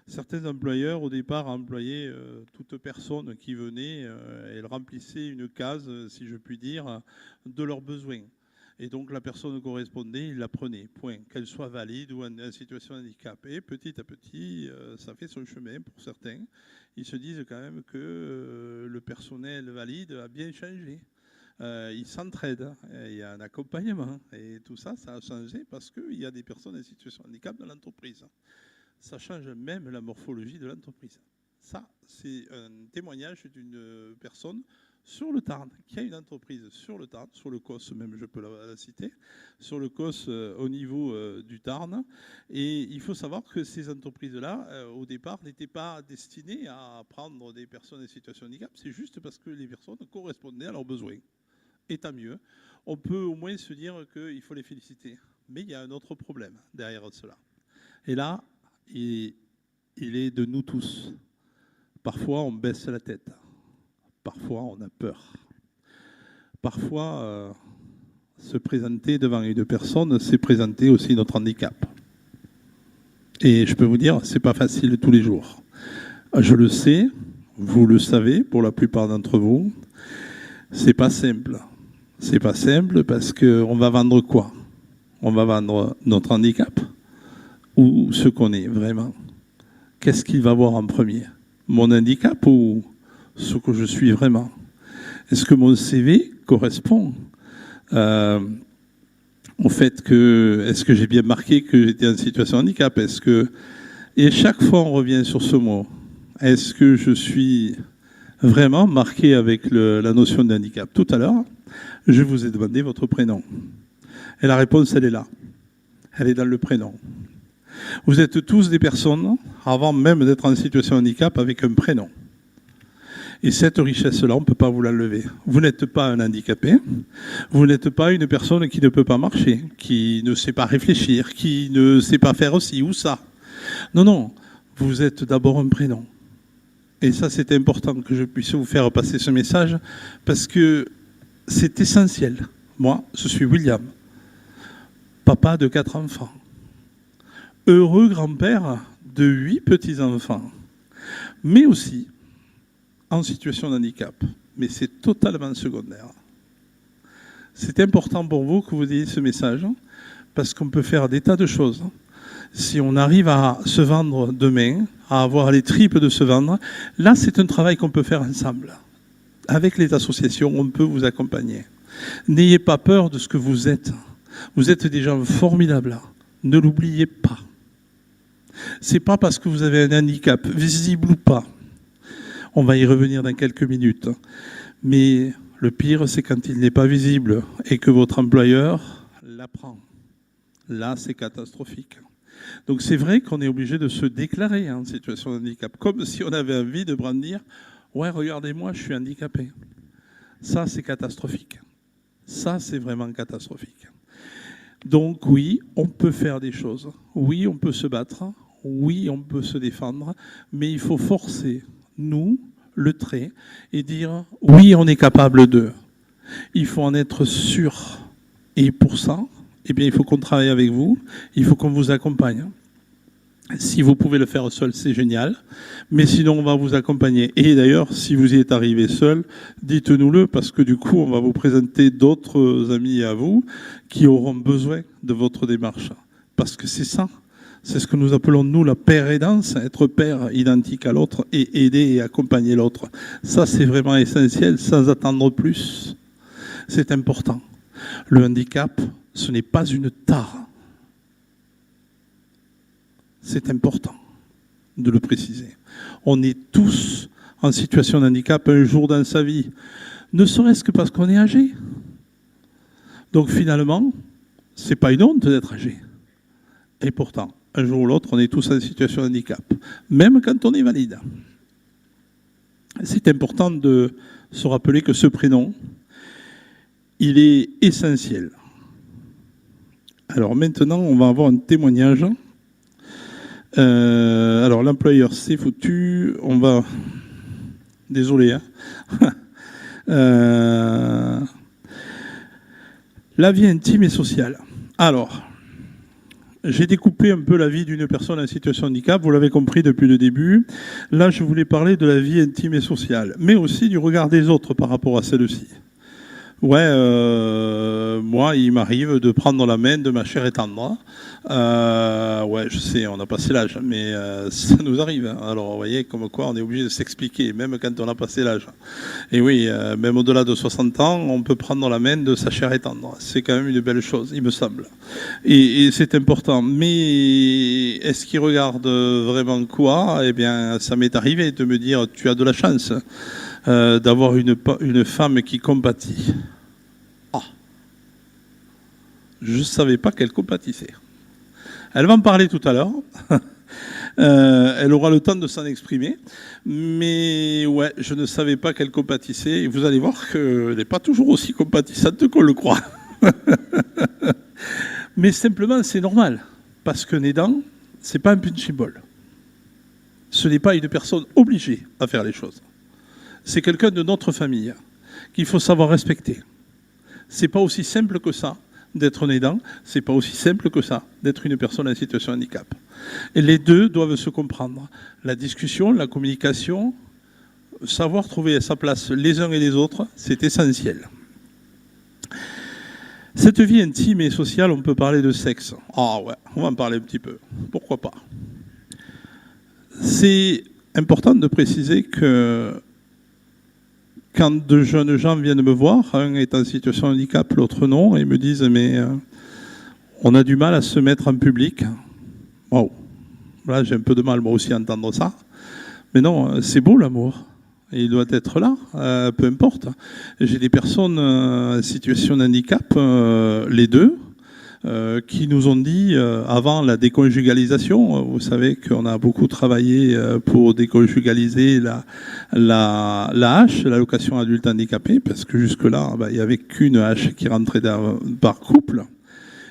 Certains employeurs, au départ, employaient toute personne qui venait. Elle remplissait une case, si je puis dire, de leurs besoins. Et donc la personne correspondait, il la prenait, point. Qu'elle soit valide ou en situation de handicap. Et petit à petit, ça fait son chemin pour certains. Ils se disent quand même que le personnel valide a bien changé. Ils s'entraident, il y a un accompagnement. Et tout ça, ça a changé parce qu'il y a des personnes en situation de handicap dans l'entreprise. Ça change même la morphologie de l'entreprise. Ça, c'est un témoignage d'une personne sur le Tarn, qui a une entreprise sur le Tarn, sur le COS même, je peux la citer, sur le COS au niveau du Tarn. Et il faut savoir que ces entreprises-là, au départ, n'étaient pas destinées à prendre des personnes en situation de handicap. C'est juste parce que les personnes correspondaient à leurs besoins. Et tant mieux. On peut au moins se dire qu'il faut les féliciter. Mais il y a un autre problème derrière cela. Et là, il est de nous tous. Parfois, on baisse la tête. Parfois, on a peur. Parfois, se présenter devant une personne, c'est présenter aussi notre handicap. Et je peux vous dire, c'est pas facile tous les jours. Je le sais, vous le savez, pour la plupart d'entre vous, c'est pas simple. C'est pas simple parce qu'on va vendre quoi? On va vendre notre handicap ou ce qu'on est vraiment. Qu'est-ce qu'il va voir en premier? Mon handicap ou ce que je suis vraiment? Est-ce que mon CV correspond au fait que, est-ce que j'ai bien marqué que j'étais en situation de handicap? Et chaque fois on revient sur ce mot. Est-ce que je suis vraiment marqué avec la notion de handicap? Tout à l'heure, je vous ai demandé votre prénom. Et la réponse, elle est là. Elle est dans le prénom. Vous êtes tous des personnes, avant même d'être en situation de handicap, avec un prénom. Et cette richesse-là, on ne peut pas vous l'enlever. Vous n'êtes pas un handicapé, vous n'êtes pas une personne qui ne peut pas marcher, qui ne sait pas réfléchir, qui ne sait pas faire ci ou ça. Non, non, vous êtes d'abord un prénom. Et ça, c'est important que je puisse vous faire passer ce message, parce que c'est essentiel. Moi, je suis William, papa de 4 enfants. heureux grand-père de 8 petits-enfants, mais aussi en situation de handicap. Mais c'est totalement secondaire. C'est important pour vous que vous ayez ce message, parce qu'on peut faire des tas de choses. Si on arrive à se vendre demain, à avoir les tripes de se vendre, là c'est un travail qu'on peut faire ensemble. Avec les associations, on peut vous accompagner. N'ayez pas peur de ce que vous êtes. Vous êtes des gens formidables. Ne l'oubliez pas. C'est pas parce que vous avez un handicap, visible ou pas. On va y revenir dans quelques minutes. Mais le pire, c'est quand il n'est pas visible et que votre employeur l'apprend. Là, c'est catastrophique. Donc c'est vrai qu'on est obligé de se déclarer en situation de handicap, comme si on avait envie de brandir « Ouais, regardez-moi, je suis handicapé ». Ça, c'est catastrophique. Ça, c'est vraiment catastrophique. Donc oui, on peut faire des choses. Oui, on peut se battre. Oui, on peut se défendre. Mais il faut forcer, nous, le trait et dire « Oui, on est capable de ». Il faut en être sûr. Et pour ça, eh bien, il faut qu'on travaille avec vous, il faut qu'on vous accompagne. Si vous pouvez le faire seul, c'est génial, mais sinon on va vous accompagner. Et d'ailleurs, si vous y êtes arrivé seul, dites-nous-le, parce que du coup, on va vous présenter d'autres amis à vous qui auront besoin de votre démarche. Parce que c'est ça, c'est ce que nous appelons, nous, la paire aidance, être père identique à l'autre et aider et accompagner l'autre. Ça, c'est vraiment essentiel, sans attendre plus. C'est important. Le handicap, ce n'est pas une tare. C'est important de le préciser. On est tous en situation de handicap un jour dans sa vie, ne serait-ce que parce qu'on est âgé. Donc finalement, ce n'est pas une honte d'être âgé. Et pourtant, un jour ou l'autre, on est tous en situation de handicap, même quand on est valide. C'est important de se rappeler que ce prénom, il est essentiel. Alors maintenant, on va avoir un témoignage. Alors l'employeur, c'est foutu. On va... Désolé. Hein. La vie intime et sociale. Alors, j'ai découpé un peu la vie d'une personne en situation de handicap, vous l'avez compris depuis le début. Là, je voulais parler de la vie intime et sociale, mais aussi du regard des autres par rapport à celle-ci. Ouais, moi, il m'arrive de prendre la main de ma chère et tendre. Ouais, je sais, on a passé l'âge, mais ça nous arrive. Alors, vous voyez, comme quoi, on est obligé de s'expliquer, même quand on a passé l'âge. Et oui, même au-delà de 60 ans, on peut prendre la main de sa chère et tendre. C'est quand même une belle chose, il me semble. Et c'est important. Mais est-ce qu'il regarde vraiment quoi? Eh bien, ça m'est arrivé de me dire, tu as de la chance d'avoir une femme qui compatit. Ah, je ne savais pas qu'elle compatissait. Elle va en parler tout à l'heure. Elle aura le temps de s'en exprimer. Mais ouais, je ne savais pas qu'elle compatissait. Et vous allez voir qu'elle n'est pas toujours aussi compatissante qu'on le croit. Mais simplement, c'est normal. Parce qu'un aidant, ce n'est pas un punching ball. Ce n'est pas une personne obligée à faire les choses. C'est quelqu'un de notre famille qu'il faut savoir respecter. C'est pas aussi simple que ça d'être un aidant, c'est pas aussi simple que ça d'être une personne en situation de handicap. Et les deux doivent se comprendre. La discussion, la communication, savoir trouver sa place les uns et les autres, c'est essentiel. Cette vie intime et sociale, on peut parler de sexe. Ah ouais, on va en parler un petit peu. Pourquoi pas? C'est important de préciser que quand de jeunes gens viennent me voir, un est en situation de handicap, l'autre non, et me disent « mais on a du mal à se mettre en public ». Waouh, là j'ai un peu de mal moi aussi à entendre ça. Mais non, c'est beau l'amour, et il doit être là, peu importe. J'ai des personnes en situation de handicap, les deux, qui nous ont dit, avant la déconjugalisation, vous savez qu'on a beaucoup travaillé pour déconjugaliser la hache, l'allocation adulte handicapé, parce que jusque-là, il n'y avait qu'une hache qui rentrait par couple.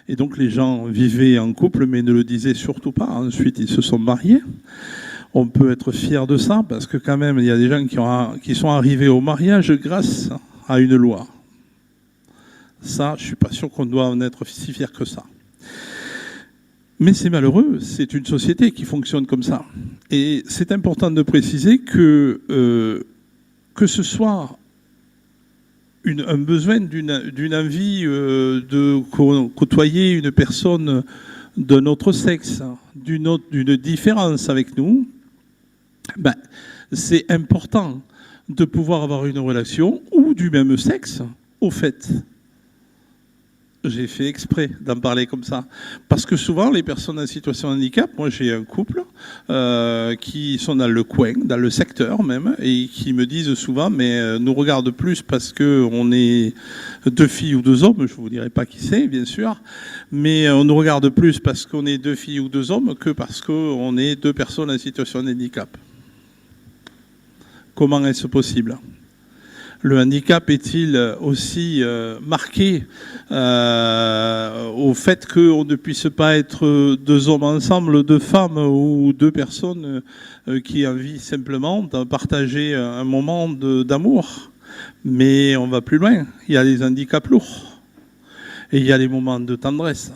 Et donc les gens vivaient en couple, mais ne le disaient surtout pas. Ensuite, ils se sont mariés. On peut être fier de ça, parce que quand même, il y a des gens qui sont arrivés au mariage grâce à une loi. Ça, je ne suis pas sûr qu'on doit en être si fier que ça. Mais c'est malheureux, c'est une société qui fonctionne comme ça. Et c'est important de préciser que ce soit un besoin d'une envie de côtoyer une personne d'un autre sexe, d'une différence avec nous, ben, c'est important de pouvoir avoir une relation ou du même sexe, au fait. J'ai fait exprès d'en parler comme ça. Parce que souvent, les personnes en situation de handicap, moi j'ai un couple qui sont dans le coin, dans le secteur même, et qui me disent souvent, mais nous regardent plus parce qu'on est 2 filles ou 2 hommes, je ne vous dirai pas qui c'est, bien sûr, mais on nous regarde plus parce qu'on est 2 filles ou 2 hommes que parce qu'on est 2 personnes en situation de handicap. Comment est-ce possible ? Le handicap est-il aussi marqué au fait qu'on ne puisse pas être 2 hommes ensemble, 2 femmes ou 2 personnes qui ont envie simplement de partager un moment d'amour? Mais on va plus loin. Il y a des handicaps lourds. Et il y a des moments de tendresse.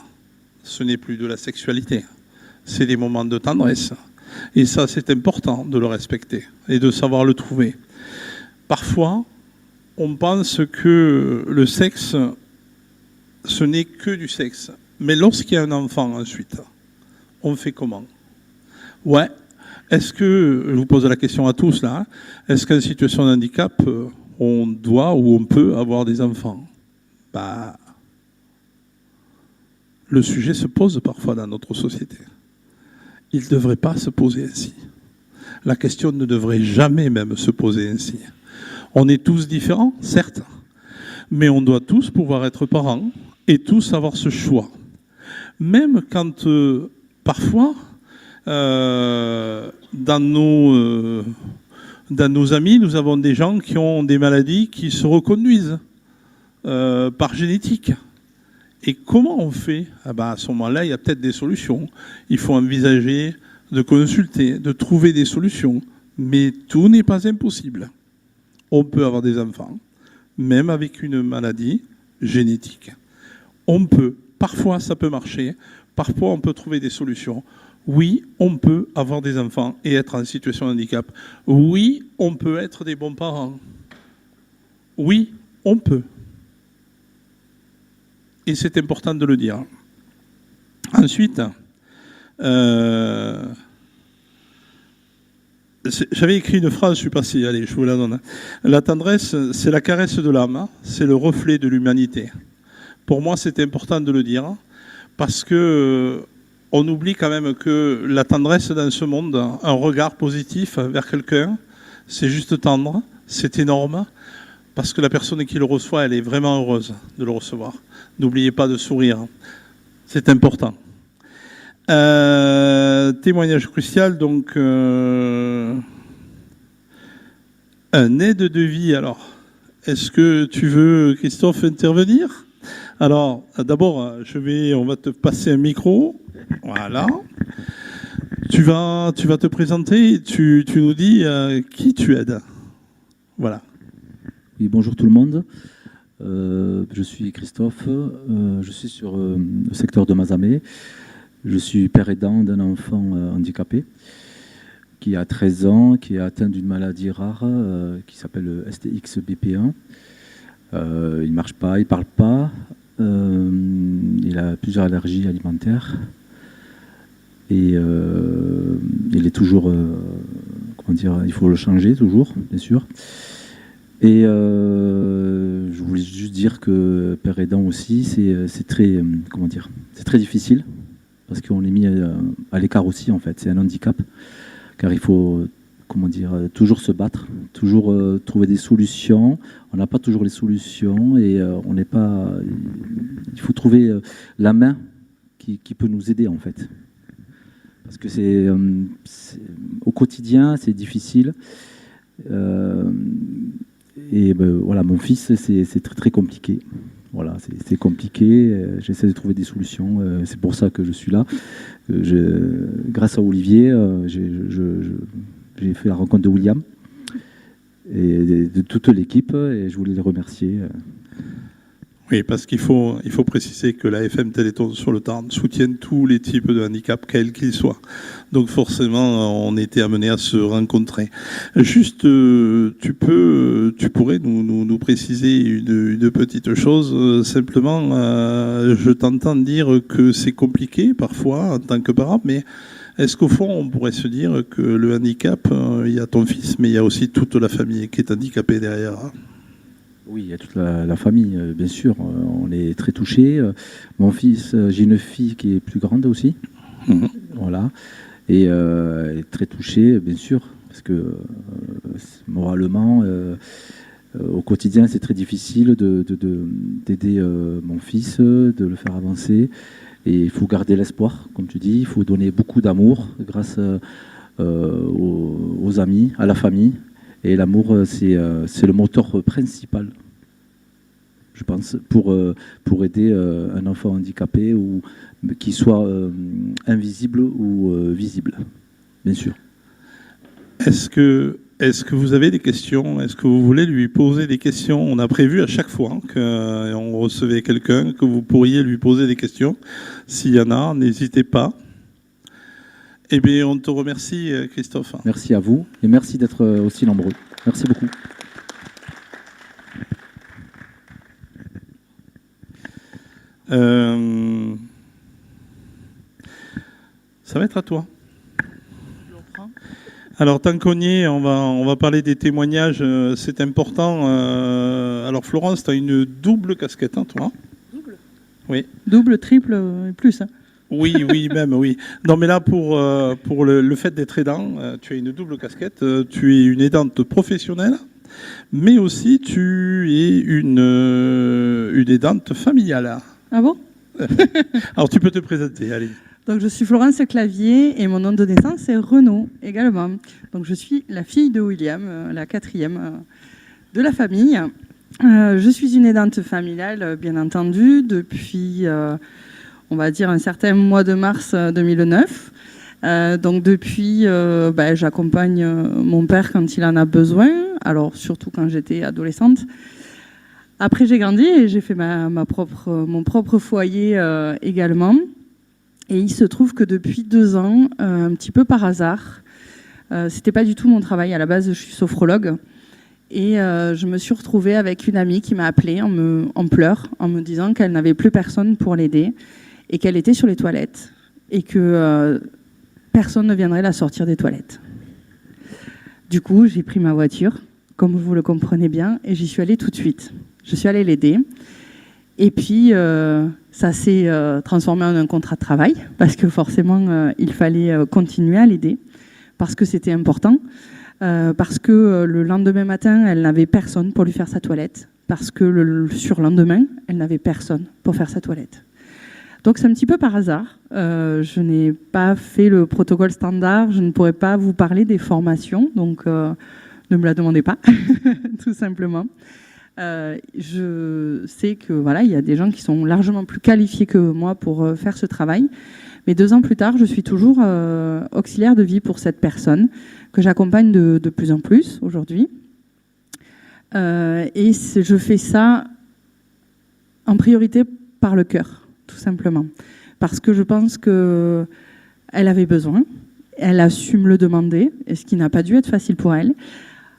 Ce n'est plus de la sexualité. C'est des moments de tendresse. Et ça, c'est important de le respecter et de savoir le trouver. Parfois, on pense que le sexe, ce n'est que du sexe. Mais lorsqu'il y a un enfant ensuite, on fait comment? Ouais. Est-ce que, je vous pose la question à tous là, est-ce qu'en situation de handicap, on doit ou on peut avoir des enfants? Bah, le sujet se pose parfois dans notre société. Il ne devrait pas se poser ainsi. La question ne devrait jamais même se poser ainsi. On est tous différents, certes, mais on doit tous pouvoir être parents et tous avoir ce choix. Même quand, parfois, dans nos amis, nous avons des gens qui ont des maladies qui se reconduisent par génétique. Et comment on fait? À ce moment-là, il y a peut-être des solutions. Il faut envisager de consulter, de trouver des solutions. Mais tout n'est pas impossible. On peut avoir des enfants, même avec une maladie génétique. On peut. Parfois, ça peut marcher. Parfois, on peut trouver des solutions. Oui, on peut avoir des enfants et être en situation de handicap. Oui, on peut être des bons parents. Oui, on peut. Et c'est important de le dire. Ensuite, j'avais écrit une phrase, je suis passé, allez, je vous la donne. La tendresse, c'est la caresse de l'âme, c'est le reflet de l'humanité. Pour moi, c'est important de le dire, parce que on oublie quand même que la tendresse dans ce monde, un regard positif vers quelqu'un, c'est juste tendre, c'est énorme, parce que la personne qui le reçoit, elle est vraiment heureuse de le recevoir. N'oubliez pas de sourire, c'est important. Témoignage crucial, donc un aide de vie. Alors, est-ce que tu veux, Christophe, intervenir? Alors, d'abord, on va te passer un micro. Voilà. Tu vas te présenter et tu nous dis qui tu aides. Voilà. Oui, bonjour tout le monde. Je suis Christophe. Je suis sur le secteur de Mazamet. Je suis père aidant d'un enfant handicapé qui a 13 ans, qui est atteint d'une maladie rare qui s'appelle STX-BP1. Il ne marche pas, il ne parle pas. Il a plusieurs allergies alimentaires. Et il est toujours... comment dire, il faut le changer toujours, bien sûr. Et je voulais juste dire que père aidant aussi, c'est très... comment dire, c'est très difficile. Parce qu'on est mis à l'écart aussi, en fait. C'est un handicap, car il faut, comment dire, toujours se battre, toujours trouver des solutions. On n'a pas toujours les solutions et on n'est pas... Il faut trouver la main qui peut nous aider, en fait. Parce que c'est au quotidien, c'est difficile. Et voilà, mon fils, c'est très, très compliqué. Voilà, c'est compliqué, j'essaie de trouver des solutions, c'est pour ça que je suis là. Grâce à Olivier, j'ai fait la rencontre de William et de toute l'équipe, et je voulais les remercier. Oui, parce qu'il faut préciser que la FM Téléthon sur le Tarn soutient tous les types de handicap, quels qu'ils soient. Donc forcément, on était amené à se rencontrer. Juste, tu pourrais nous préciser une petite chose. Simplement, je t'entends dire que c'est compliqué parfois en tant que parent, mais est-ce qu'au fond, on pourrait se dire que le handicap, il y a ton fils, mais il y a aussi toute la famille qui est handicapée derrière? Oui, il y a toute la famille, bien sûr. On est très touchés. Mon fils, j'ai une fille qui est plus grande aussi. Voilà. Et elle est très touchée, bien sûr, parce que moralement, au quotidien, c'est très difficile d'aider mon fils, de le faire avancer. Et il faut garder l'espoir, comme tu dis. Il faut donner beaucoup d'amour grâce aux amis, à la famille. Et l'amour, c'est le moteur principal, je pense, pour aider un enfant handicapé ou qu'il soit invisible ou visible, bien sûr. Est-ce que vous avez des questions? Est-ce que vous voulez lui poser des questions? On a prévu à chaque fois qu'on recevait quelqu'un que vous pourriez lui poser des questions. S'il y en a, n'hésitez pas. Eh bien, on te remercie, Christophe. Merci à vous et merci d'être aussi nombreux. Merci beaucoup. Ça va être à toi. Alors, tant qu'on y est, on va parler des témoignages. C'est important. Alors, Florence, tu as une double casquette, hein, toi? Double? Oui. Double, triple et plus. Hein. Oui, même, oui. Non, mais là, pour le fait d'être aidant, tu as une double casquette. Tu es une aidante professionnelle, mais aussi tu es une aidante familiale. Ah bon? Alors, tu peux te présenter, allez. Donc, je suis Florence Clavier et mon nom de naissance c'est Renaud également. Donc, je suis la fille de William, la 4e de la famille. Je suis une aidante familiale, bien entendu, depuis... on va dire un certain mois de mars 2009. Donc depuis, j'accompagne mon père quand il en a besoin, alors surtout quand j'étais adolescente. Après, j'ai grandi et j'ai fait mon propre foyer également. Et il se trouve que depuis 2 ans, un petit peu par hasard, c'était pas du tout mon travail. À la base, je suis sophrologue. Et je me suis retrouvée avec une amie qui m'a appelée en pleurs, en me disant qu'elle n'avait plus personne pour l'aider et qu'elle était sur les toilettes et que personne ne viendrait la sortir des toilettes. Du coup, j'ai pris ma voiture, comme vous le comprenez bien, et j'y suis allée tout de suite. Je suis allée l'aider. Et puis, ça s'est transformé en un contrat de travail, parce que forcément, il fallait continuer à l'aider, parce que c'était important, parce que le lendemain matin, elle n'avait personne pour lui faire sa toilette, parce que le surlendemain, elle n'avait personne pour faire sa toilette. Donc c'est un petit peu par hasard. Je n'ai pas fait le protocole standard. Je ne pourrais pas vous parler des formations. Donc ne me la demandez pas, tout simplement. Je sais que voilà, il y a des gens qui sont largement plus qualifiés que moi pour faire ce travail. Mais 2 ans plus tard, je suis toujours auxiliaire de vie pour cette personne que j'accompagne de plus en plus aujourd'hui. Et je fais ça en priorité par le cœur. Tout simplement. Parce que je pense qu'elle avait besoin, elle a su me le demander, et ce qui n'a pas dû être facile pour elle.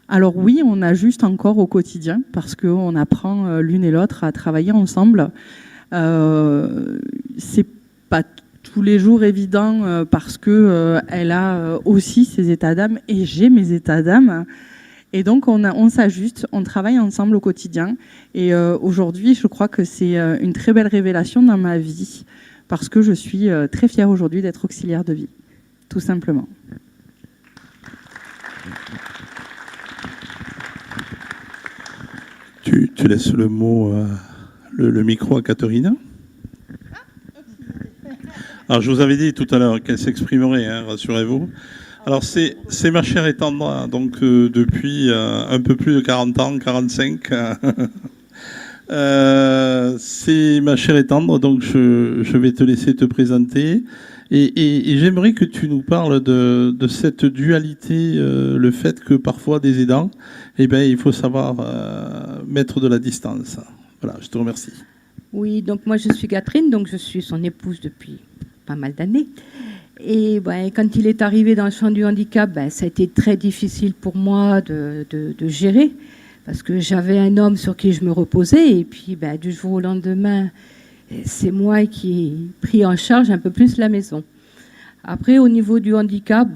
Alors oui, on ajuste encore au quotidien, parce qu'on apprend l'une et l'autre à travailler ensemble. C'est pas tous les jours évident, parce qu'elle a aussi ses états d'âme, et j'ai mes états d'âme. Et donc, on s'ajuste, on travaille ensemble au quotidien. Et aujourd'hui, je crois que c'est une très belle révélation dans ma vie, parce que je suis très fière aujourd'hui d'être auxiliaire de vie, tout simplement. Tu laisses le mot, le micro à Catherine. Alors, je vous avais dit tout à l'heure qu'elle s'exprimerait, hein, rassurez-vous. Alors, c'est ma chère et tendre, donc depuis un peu plus de 40 ans, 45. C'est ma chère et tendre, donc je vais te laisser te présenter. Et j'aimerais que tu nous parles de cette dualité, le fait que parfois des aidants, eh ben, il faut savoir mettre de la distance. Voilà, je te remercie. Oui, donc moi je suis Catherine, donc je suis son épouse depuis pas mal d'années. Et quand il est arrivé dans le champ du handicap, ça a été très difficile pour moi de gérer, parce que j'avais un homme sur qui je me reposais, et puis du jour au lendemain, c'est moi qui ai pris en charge un peu plus la maison. Après, au niveau du handicap,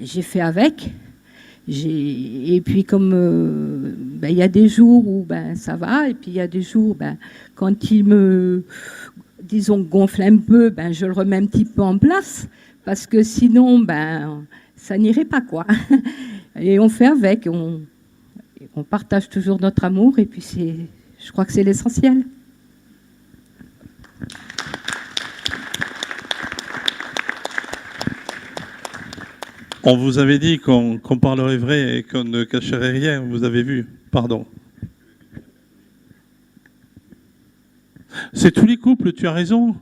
j'ai fait avec. Et puis comme il y a des jours où ça va, et puis il y a des jours, quand il me, disons, gonfle un peu, je le remets un petit peu en place, parce que sinon, ça n'irait pas, quoi. Et on fait avec, on partage toujours notre amour, et puis je crois que c'est l'essentiel. On vous avait dit qu'on parlerait vrai et qu'on ne cacherait rien, vous avez vu. Pardon. C'est tous les couples, tu as raison.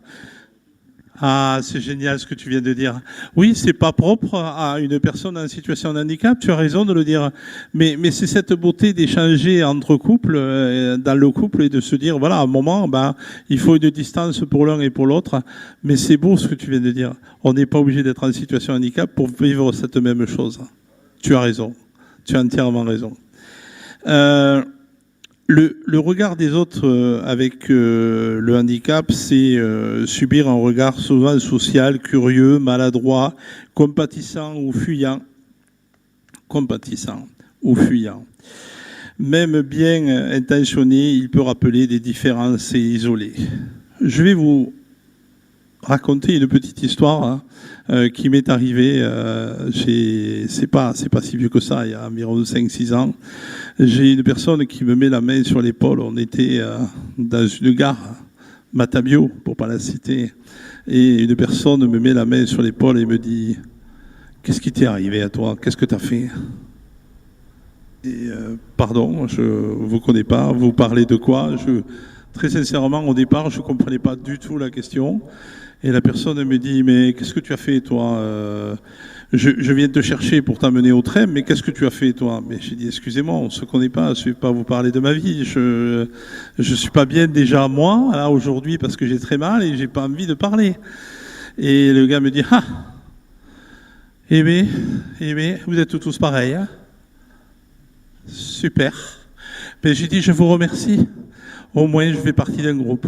Ah, c'est génial ce que tu viens de dire. Oui, c'est pas propre à une personne en situation de handicap, tu as raison de le dire. Mais c'est cette beauté d'échanger entre couples, dans le couple, et de se dire, voilà, à un moment, il faut une distance pour l'un et pour l'autre. Mais c'est beau ce que tu viens de dire. On n'est pas obligé d'être en situation de handicap pour vivre cette même chose. Tu as raison. Tu as entièrement raison. Le regard des autres avec le handicap, c'est subir un regard souvent social, curieux, maladroit, compatissant ou fuyant. Compatissant ou fuyant. Même bien intentionné, il peut rappeler des différences et isolées. Je vais vous raconter une petite histoire qui m'est arrivée, c'est pas si vieux que ça, il y a environ 5-6 ans. J'ai une personne qui me met la main sur l'épaule. On était dans une gare, Matabio, pour pas la citer, et une personne me met la main sur l'épaule et me dit « Qu'est-ce qui t'est arrivé à toi? Qu'est-ce que tu as fait ?» Et pardon, je vous connais pas, vous parlez de quoi? Très sincèrement, au départ, je comprenais pas du tout la question. Et la personne me dit, mais qu'est-ce que tu as fait, toi? Je viens te chercher pour t'amener au train, mais qu'est-ce que tu as fait, toi? Mais j'ai dit, excusez-moi, on ne se connaît pas, je ne vais pas vous parler de ma vie. Je suis pas bien déjà, moi, là, aujourd'hui, parce que j'ai très mal et j'ai pas envie de parler. Et le gars me dit, ah, eh bien, vous êtes tous pareils, hein? Super. Mais j'ai dit, je vous remercie. Au moins, je fais partie d'un groupe.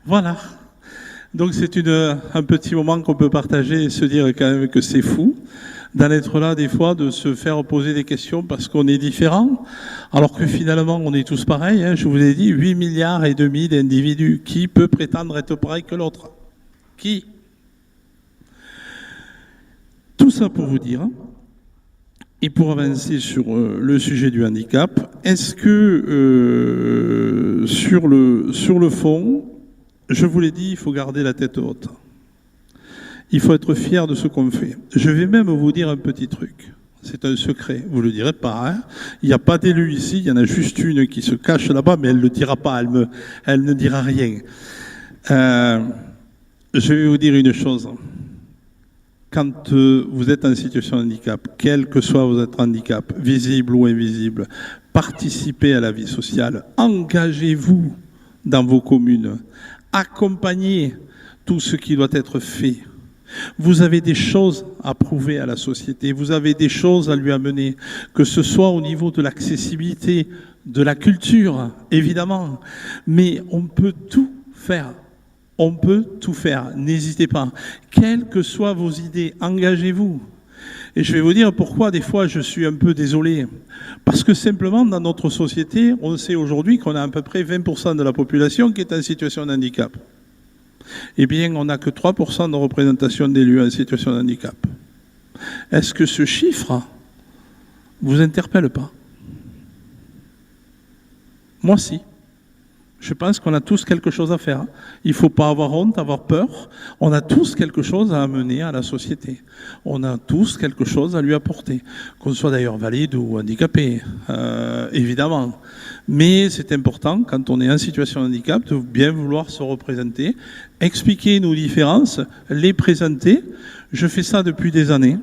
Voilà. Donc c'est un petit moment qu'on peut partager et se dire quand même que c'est fou d'en être là des fois, de se faire poser des questions parce qu'on est différent, alors que finalement on est tous pareils. Hein. Je vous ai dit 8 milliards et demi d'individus. Qui peut prétendre être pareil que l'autre? Qui? Tout ça pour vous dire, et pour avancer sur le sujet du handicap, est-ce que sur le fond, je vous l'ai dit, il faut garder la tête haute. Il faut être fier de ce qu'on fait. Je vais même vous dire un petit truc. C'est un secret, vous ne le direz pas. Hein. Il n'y a pas d'élu ici, il y en a juste une qui se cache là-bas, mais elle ne le dira pas, elle ne dira rien. Je vais vous dire une chose. Quand vous êtes en situation de handicap, quel que soit votre handicap, visible ou invisible, participez à la vie sociale, engagez-vous dans vos communes, accompagnez tout ce qui doit être fait. Vous avez des choses à prouver à la société, vous avez des choses à lui amener, que ce soit au niveau de l'accessibilité, de la culture, évidemment, mais on peut tout faire. On peut tout faire, n'hésitez pas. Quelles que soient vos idées, engagez-vous. Et je vais vous dire pourquoi des fois je suis un peu désolé. Parce que simplement dans notre société, on sait aujourd'hui qu'on a à peu près 20% de la population qui est en situation de handicap. Eh bien, on n'a que 3% de représentation d'élus en situation de handicap. Est-ce que ce chiffre vous interpelle pas? Moi, si. Je pense qu'on a tous quelque chose à faire. Il ne faut pas avoir honte, avoir peur. On a tous quelque chose à amener à la société. On a tous quelque chose à lui apporter. Qu'on soit d'ailleurs valide ou handicapé, évidemment. Mais c'est important, quand on est en situation de handicap, de bien vouloir se représenter, expliquer nos différences, les présenter. Je fais ça depuis des années.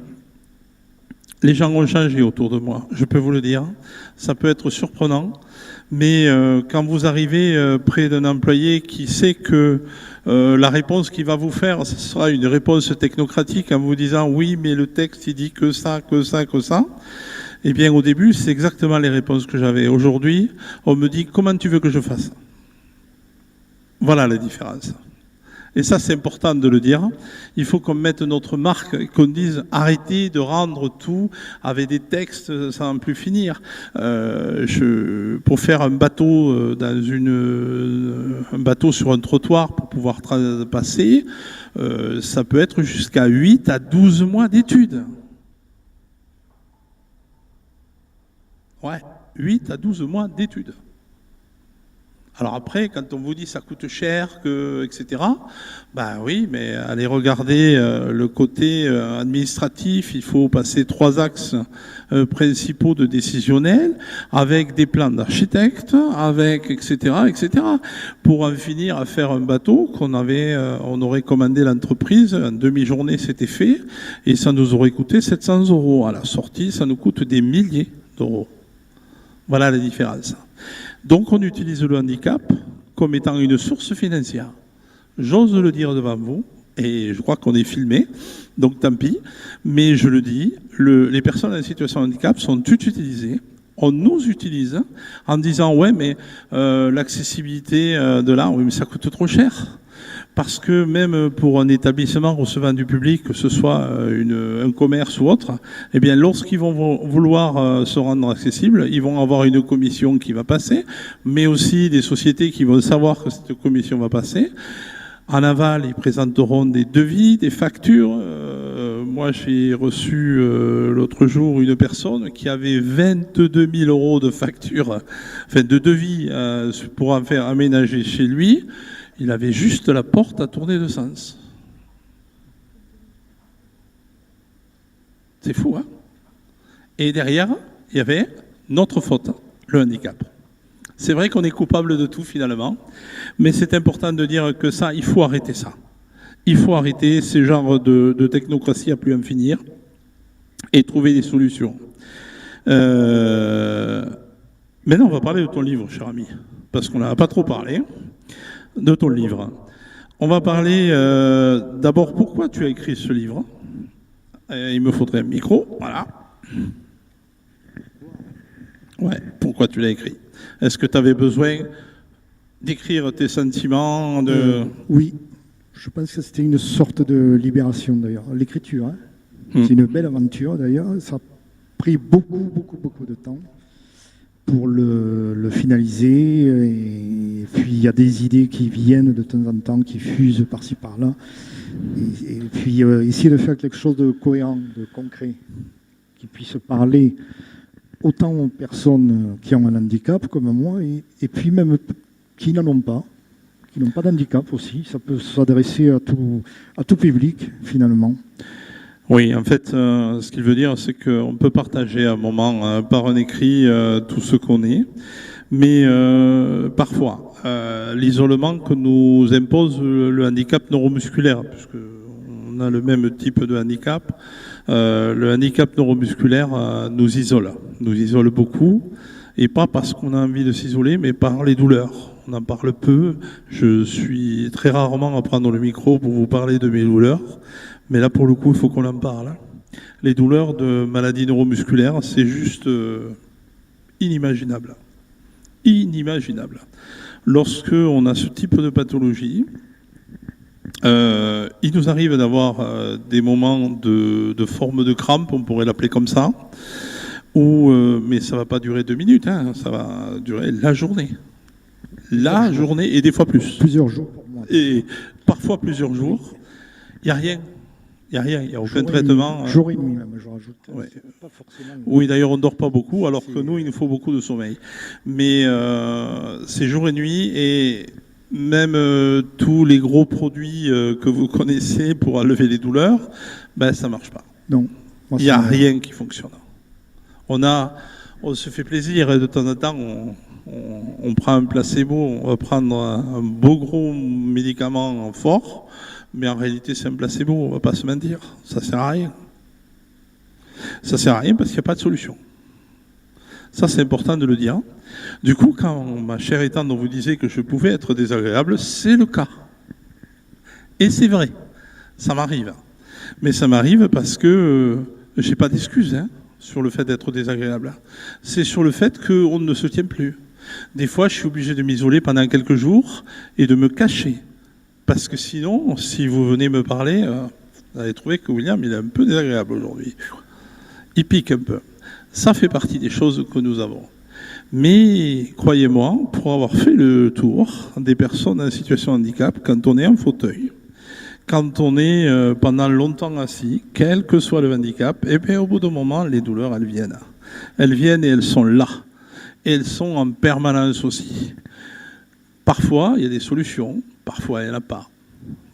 Les gens ont changé autour de moi, je peux vous le dire. Ça peut être surprenant. Mais quand vous arrivez près d'un employé qui sait que la réponse qu'il va vous faire, ce sera une réponse technocratique en vous disant oui, mais le texte il dit que ça, que ça, que ça. Eh bien, au début, c'est exactement les réponses que j'avais. Aujourd'hui, on me dit comment tu veux que je fasse. Voilà la différence. Et ça, c'est important de le dire. Il faut qu'on mette notre marque et qu'on dise arrêtez de rendre tout avec des textes sans plus finir. Pour faire un bateau un bateau sur un trottoir pour pouvoir passer, ça peut être jusqu'à 8 à 12 mois d'études. Ouais, 8 à 12 mois d'études. Alors après, quand on vous dit ça coûte cher, etc., ben oui, mais allez regarder le côté administratif. Il faut passer 3 axes principaux de décisionnel, avec des plans d'architecte, avec etc., pour en finir à faire un bateau on aurait commandé l'entreprise, en demi-journée c'était fait, et ça nous aurait coûté 700 €. À la sortie, ça nous coûte des milliers d'euros. Voilà la différence. Donc on utilise le handicap comme étant une source financière. J'ose le dire devant vous, et je crois qu'on est filmé, donc tant pis, mais je le dis, les personnes en situation de handicap sont toutes utilisées. On nous utilise en disant ouais, mais l'accessibilité de l'art, oui, mais ça coûte trop cher. Parce que même pour un établissement recevant du public, que ce soit un commerce ou autre, eh bien, lorsqu'ils vont vouloir se rendre accessibles, ils vont avoir une commission qui va passer, mais aussi des sociétés qui vont savoir que cette commission va passer. En aval, ils présenteront des devis, des factures. Moi, j'ai reçu l'autre jour une personne qui avait 22 000 € de factures, enfin de devis pour en faire aménager chez lui. Il avait juste la porte à tourner de sens. C'est fou, hein? Et derrière, il y avait notre faute, le handicap. C'est vrai qu'on est coupable de tout finalement, mais c'est important de dire que ça, il faut arrêter ça. Il faut arrêter ces genres de technocratie à plus en finir et trouver des solutions. Maintenant, on va parler de ton livre, cher ami, parce qu'on n'en a pas trop parlé. De ton livre. On va parler d'abord pourquoi tu as écrit ce livre. Il me faudrait un micro, voilà. Ouais, pourquoi tu l'as écrit? Est-ce que tu avais besoin d'écrire tes sentiments Oui, je pense que c'était une sorte de libération d'ailleurs. L'écriture, hein. C'est une belle aventure d'ailleurs. Ça a pris beaucoup de temps pour le finaliser, et puis il y a des idées qui viennent de temps en temps, qui fusent par-ci par-là, et puis essayer de faire quelque chose de cohérent, de concret, qui puisse parler autant aux personnes qui ont un handicap comme moi, et puis même qui n'en ont pas d'handicap aussi. Ça peut s'adresser à tout public finalement. Oui, en fait, ce qu'il veut dire, c'est qu'on peut partager à un moment, par un écrit, tout ce qu'on est. Mais parfois, l'isolement que nous impose le handicap neuromusculaire, puisqu'on a le même type de handicap, le handicap neuromusculaire nous isole beaucoup, et pas parce qu'on a envie de s'isoler, mais par les douleurs. On en parle peu. Je suis très rarement à prendre le micro pour vous parler de mes douleurs. Mais là, pour le coup, il faut qu'on en parle. Les douleurs de maladies neuromusculaires, c'est juste inimaginable. Inimaginable. Lorsque on a ce type de pathologie, il nous arrive d'avoir des moments de forme de crampe, on pourrait l'appeler comme ça, mais ça ne va pas durer 2 minutes, hein, ça va durer la journée. La journée, et des fois plus. Plusieurs jours pour moi. Et parfois plusieurs jours. Il n'y a rien. Il n'y a aucun traitement. Jour et nuit même, je rajoute. Ouais. Pas forcément... Oui, d'ailleurs, on ne dort pas beaucoup, alors que nous, il nous faut beaucoup de sommeil. Mais c'est jour et nuit, et même tous les gros produits que vous connaissez pour enlever les douleurs, ben, ça ne marche pas. Non. Il n'y a rien qui fonctionne. On se fait plaisir, et de temps en temps, on prend un placebo, on va prendre un beau gros médicament fort, mais en réalité c'est un placebo, on ne va pas se mentir, ça ne sert à rien. Ça ne sert à rien parce qu'il n'y a pas de solution. Ça, c'est important de le dire. Du coup, quand ma chère Étendre vous disait que je pouvais être désagréable, c'est le cas. Et c'est vrai, ça m'arrive. Mais ça m'arrive parce que j'ai pas d'excuse sur le fait d'être désagréable. C'est sur le fait qu'on ne se tient plus. Des fois, je suis obligé de m'isoler pendant quelques jours et de me cacher. Parce que sinon, si vous venez me parler, vous allez trouver que William, il est un peu désagréable aujourd'hui. Il pique un peu. Ça fait partie des choses que nous avons. Mais, croyez-moi, pour avoir fait le tour des personnes en situation de handicap, quand on est en fauteuil, quand on est pendant longtemps assis, quel que soit le handicap, et bien au bout d'un moment, les douleurs, elles viennent. Elles viennent et elles sont là. Et elles sont en permanence aussi. Parfois, il y a des solutions, parfois, il n'y en a pas.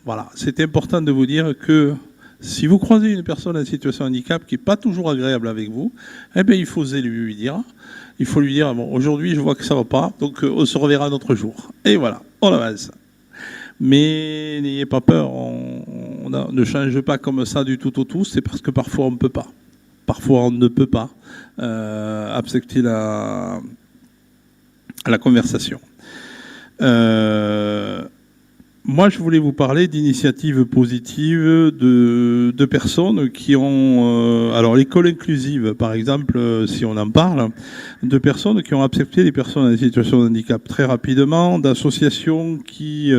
Voilà, c'est important de vous dire que si vous croisez une personne en situation de handicap qui n'est pas toujours agréable avec vous, eh bien, il faut oser lui dire. Il faut lui dire, bon, aujourd'hui, je vois que ça ne va pas, donc on se reverra un autre jour. Et voilà, on avance. Mais n'ayez pas peur, on ne change pas comme ça du tout au tout, c'est parce que parfois on ne peut pas. Parfois on ne peut pas accepter la conversation. Moi, je voulais vous parler d'initiatives positives de personnes qui ont... alors, l'école inclusive, par exemple, si on en parle, de personnes qui ont accepté les personnes en situation de handicap très rapidement, d'associations qui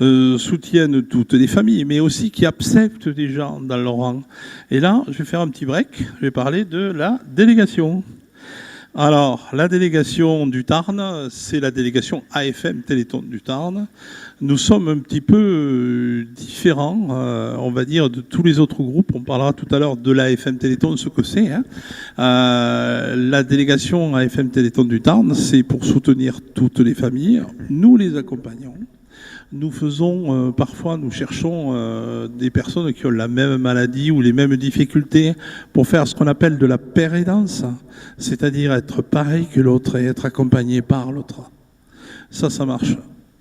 soutiennent toutes les familles, mais aussi qui acceptent des gens dans leur rang. Et là, je vais faire un petit break, je vais parler de la délégation. Alors, la délégation du Tarn, c'est la délégation AFM Téléthon du Tarn. Nous sommes un petit peu différents, on va dire, de tous les autres groupes. On parlera tout à l'heure de l'AFM Téléthon, ce que c'est. La délégation AFM Téléthon du Tarn, c'est pour soutenir toutes les familles. Nous les accompagnons. Nous faisons, parfois, nous cherchons des personnes qui ont la même maladie ou les mêmes difficultés pour faire ce qu'on appelle de la pérédance, c'est-à-dire être pareil que l'autre et être accompagné par l'autre. Ça marche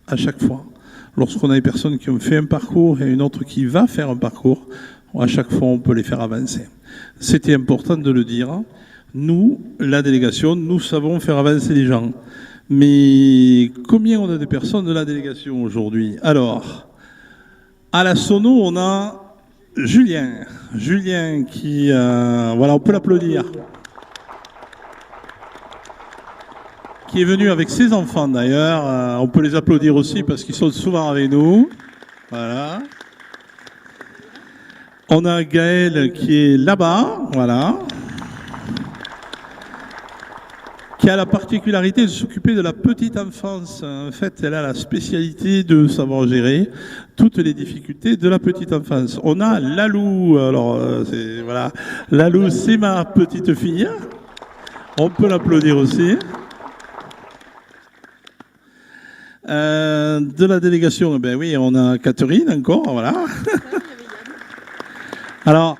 à chaque fois. Lorsqu'on a des personnes qui ont fait un parcours et une autre qui va faire un parcours, à chaque fois, on peut les faire avancer. C'était important de le dire. Nous, la délégation, nous savons faire avancer les gens. Mais combien on a de personnes de la délégation aujourd'hui? Alors, à la sono, on a Julien. Julien qui... voilà, on peut l'applaudir. Qui est venu avec ses enfants d'ailleurs. On peut les applaudir aussi parce qu'ils sont souvent avec nous. Voilà. On a Gaëlle qui est là-bas. Voilà. Qui a la particularité de s'occuper de la petite enfance. En fait, elle a la spécialité de savoir gérer toutes les difficultés de la petite enfance. On a Lalou, alors voilà, Lalou, c'est ma petite fille. On peut l'applaudir aussi. De la délégation, ben oui, on a Catherine encore, voilà. Alors,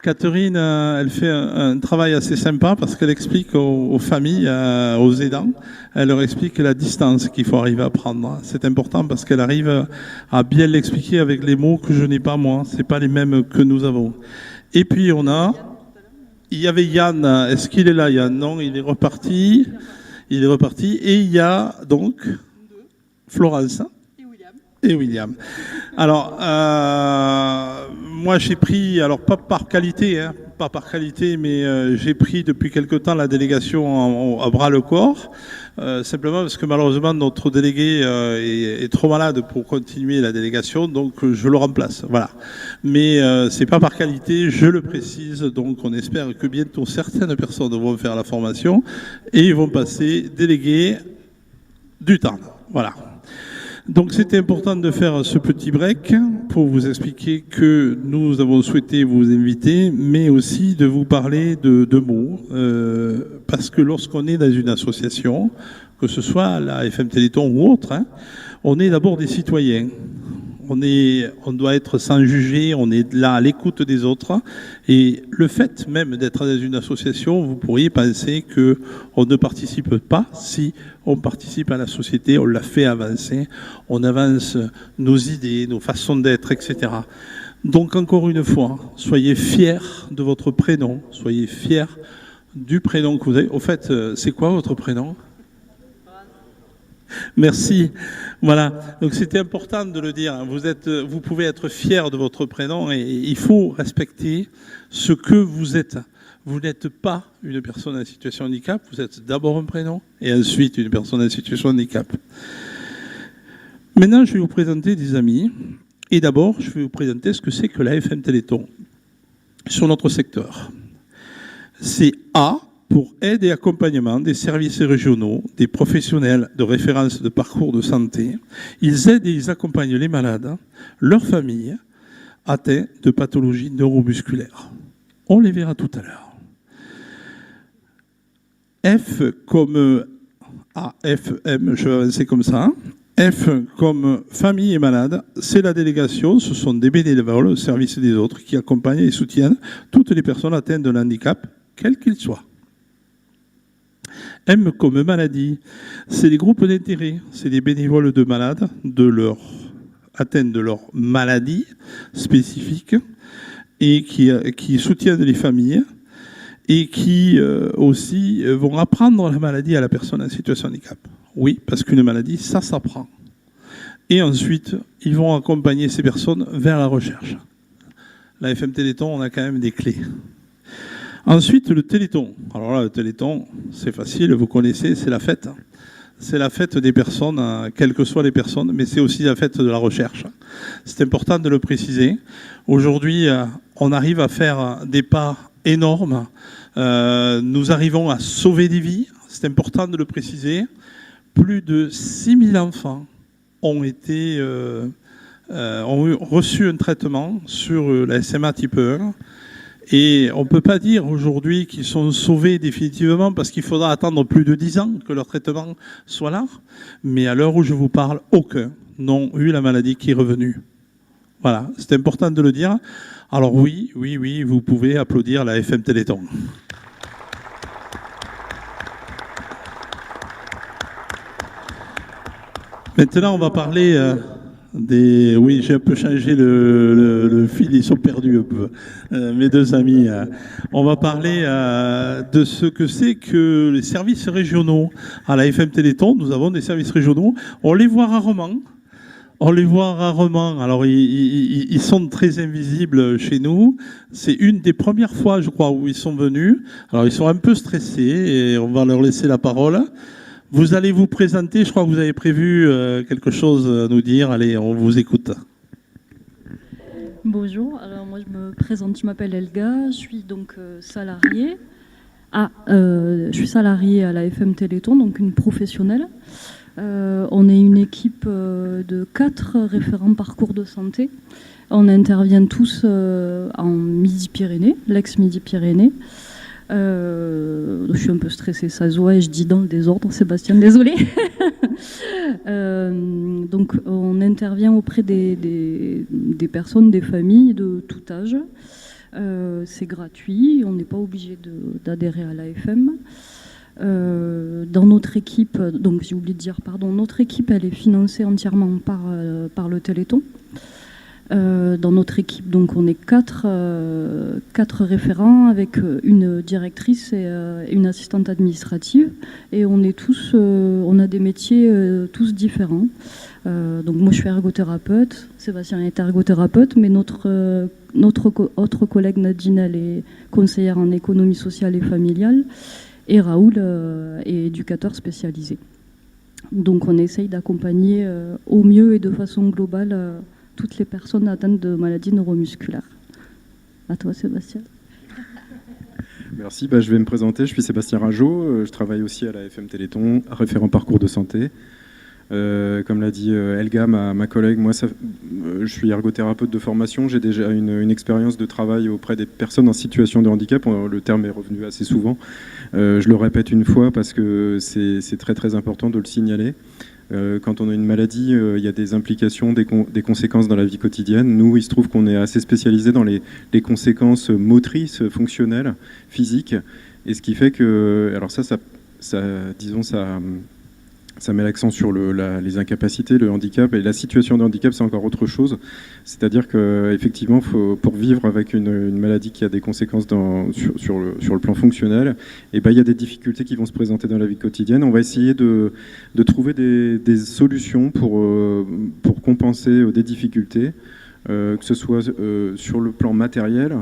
Catherine, elle fait un travail assez sympa parce qu'elle explique aux familles, aux aidants, elle leur explique la distance qu'il faut arriver à prendre. C'est important parce qu'elle arrive à bien l'expliquer avec les mots que je n'ai pas moi. C'est pas les mêmes que nous avons. Et puis il y avait Yann. Est-ce qu'il est là, Yann? Non, il est reparti. Il est reparti. Et il y a donc Florence et William. Alors, moi j'ai pris, alors pas par qualité, mais j'ai pris depuis quelque temps la délégation à bras le corps, simplement parce que malheureusement notre délégué est trop malade pour continuer la délégation, donc je le remplace. Voilà. Mais c'est pas par qualité, je le précise. Donc on espère que bientôt certaines personnes vont faire la formation et ils vont passer délégués du Tarn. Voilà. Donc c'était important de faire ce petit break pour vous expliquer que nous avons souhaité vous inviter, mais aussi de vous parler de deux mots, parce que lorsqu'on est dans une association, que ce soit la FM Téléthon ou autre, on est d'abord des citoyens. On doit être sans juger, on est là à l'écoute des autres. Et le fait même d'être dans une association, vous pourriez penser qu'on ne participe pas. Si on participe à la société, on la fait avancer, on avance nos idées, nos façons d'être, etc. Donc encore une fois, soyez fiers de votre prénom, soyez fiers du prénom que vous avez. Au fait, c'est quoi votre prénom ? Merci. Voilà. Donc c'était important de le dire. Vous pouvez être fier de votre prénom et il faut respecter ce que vous êtes. Vous n'êtes pas une personne en situation de handicap. Vous êtes d'abord un prénom et ensuite une personne en situation de handicap. Maintenant, je vais vous présenter des amis. Et d'abord, je vais vous présenter ce que c'est que la FM Téléthon sur notre secteur. C'est A pour aide et accompagnement des services régionaux, des professionnels de référence de parcours de santé. Ils aident et ils accompagnent les malades, leurs familles, atteints de pathologies neuromusculaires. On les verra tout à l'heure. F comme AFM, je vais avancer comme ça. F comme famille et malade, c'est la délégation, ce sont des bénévoles au service des autres qui accompagnent et soutiennent toutes les personnes atteintes de handicap, quel qu'il soit. M comme maladie, c'est les groupes d'intérêt, c'est les bénévoles de malades atteints de leur maladie spécifique et qui soutiennent les familles et qui aussi vont apprendre la maladie à la personne en situation de handicap. Oui, parce qu'une maladie, ça s'apprend. Et ensuite, ils vont accompagner ces personnes vers la recherche. La FM Téléthon, on a quand même des clés. Ensuite, le Téléthon. Alors là, le Téléthon, c'est facile, vous connaissez, c'est la fête. C'est la fête des personnes, quelles que soient les personnes, mais c'est aussi la fête de la recherche. C'est important de le préciser. Aujourd'hui, on arrive à faire des pas énormes. Nous arrivons à sauver des vies. C'est important de le préciser. Plus de 6000 enfants ont reçu un traitement sur la SMA type 1. Et on ne peut pas dire aujourd'hui qu'ils sont sauvés définitivement parce qu'il faudra attendre plus de 10 ans que leur traitement soit là. Mais à l'heure où je vous parle, aucun n'ont eu la maladie qui est revenue. Voilà, c'est important de le dire. Alors oui, vous pouvez applaudir la FM Téléthon. Maintenant, on va parler des... Oui, j'ai un peu changé le fil, ils sont perdus un peu, mes deux amis. On va parler de ce que c'est que les services régionaux. À la FM Téléthon, nous avons des services régionaux. On les voit rarement. Alors, ils sont très invisibles chez nous. C'est une des premières fois, je crois, où ils sont venus. Alors, ils sont un peu stressés et on va leur laisser la parole. Vous allez vous présenter, je crois que vous avez prévu quelque chose à nous dire. Allez, on vous écoute. Bonjour, alors moi je me présente, je m'appelle Elga, je suis donc salariée. Je suis salariée à la FM Téléthon, donc une professionnelle. On est une équipe de 4 référents parcours de santé. On intervient tous en Midi-Pyrénées, l'ex-Midi-Pyrénées. Je suis un peu stressée, ça se voit, et je dis dans le désordre, Sébastien, désolé. Donc on intervient auprès des personnes, des familles de tout âge. C'est gratuit, on n'est pas obligé d'adhérer à l'AFM. Dans notre équipe, donc j'ai oublié de dire, notre équipe elle est financée entièrement par le Téléthon. Dans notre équipe, donc on est 4 référents avec une directrice et une assistante administrative, et on est tous, on a des métiers tous différents. Donc moi je suis ergothérapeute, Sébastien est ergothérapeute, mais notre autre collègue Nadine elle est conseillère en économie sociale et familiale, et Raoul est éducateur spécialisé. Donc on essaye d'accompagner au mieux et de façon globale toutes les personnes atteintes de maladies neuromusculaires. À toi, Sébastien. Merci, je vais me présenter. Je suis Sébastien Rageot, je travaille aussi à la FM Téléthon, référent parcours de santé. Comme l'a dit Elga, ma collègue, moi je suis ergothérapeute de formation, j'ai déjà une expérience de travail auprès des personnes en situation de handicap, le terme est revenu assez souvent. Je le répète une fois parce que c'est très très important de le signaler. Quand on a une maladie, il y a des implications, des conséquences dans la vie quotidienne. Nous, il se trouve qu'on est assez spécialisé dans les conséquences motrices, fonctionnelles, physiques. Et ce qui fait que, alors ça Ça met l'accent sur les incapacités, le handicap, et la situation de handicap, c'est encore autre chose. C'est-à-dire qu'effectivement, pour vivre avec une maladie qui a des conséquences sur le plan fonctionnel, et ben, il y a des difficultés qui vont se présenter dans la vie quotidienne. On va essayer de trouver des solutions pour compenser des difficultés, que ce soit sur le plan matériel.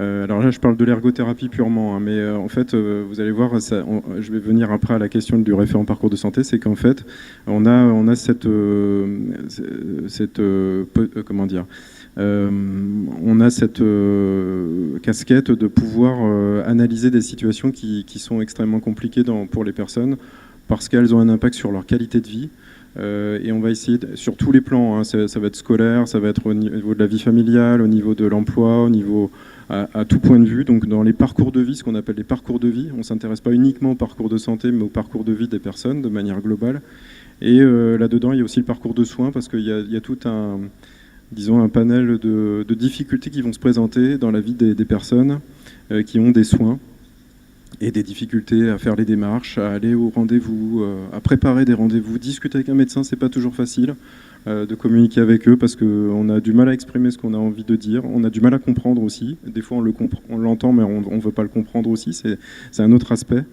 Alors là, je parle de l'ergothérapie purement, hein, mais en fait, vous allez voir, je vais venir après à la question du référent parcours de santé, c'est qu'en fait, on a cette comment dire, on a cette casquette de pouvoir analyser des situations qui sont extrêmement compliquées pour les personnes parce qu'elles ont un impact sur leur qualité de vie. Et on va essayer, sur tous les plans, hein, ça va être scolaire, ça va être au niveau de la vie familiale, au niveau de l'emploi, au niveau à tout point de vue. Donc dans les parcours de vie, ce qu'on appelle les parcours de vie, on ne s'intéresse pas uniquement au parcours de santé, mais au parcours de vie des personnes de manière globale. Et là-dedans, il y a aussi le parcours de soins, parce qu'il y a tout un panel de difficultés qui vont se présenter dans la vie des personnes qui ont des soins, et des difficultés à faire les démarches, à aller au rendez-vous, à préparer des rendez-vous. Discuter avec un médecin, c'est pas toujours facile de communiquer avec eux parce qu'on a du mal à exprimer ce qu'on a envie de dire. On a du mal à comprendre aussi. Des fois, on l'entend, mais on ne veut pas le comprendre aussi. C'est un autre aspect.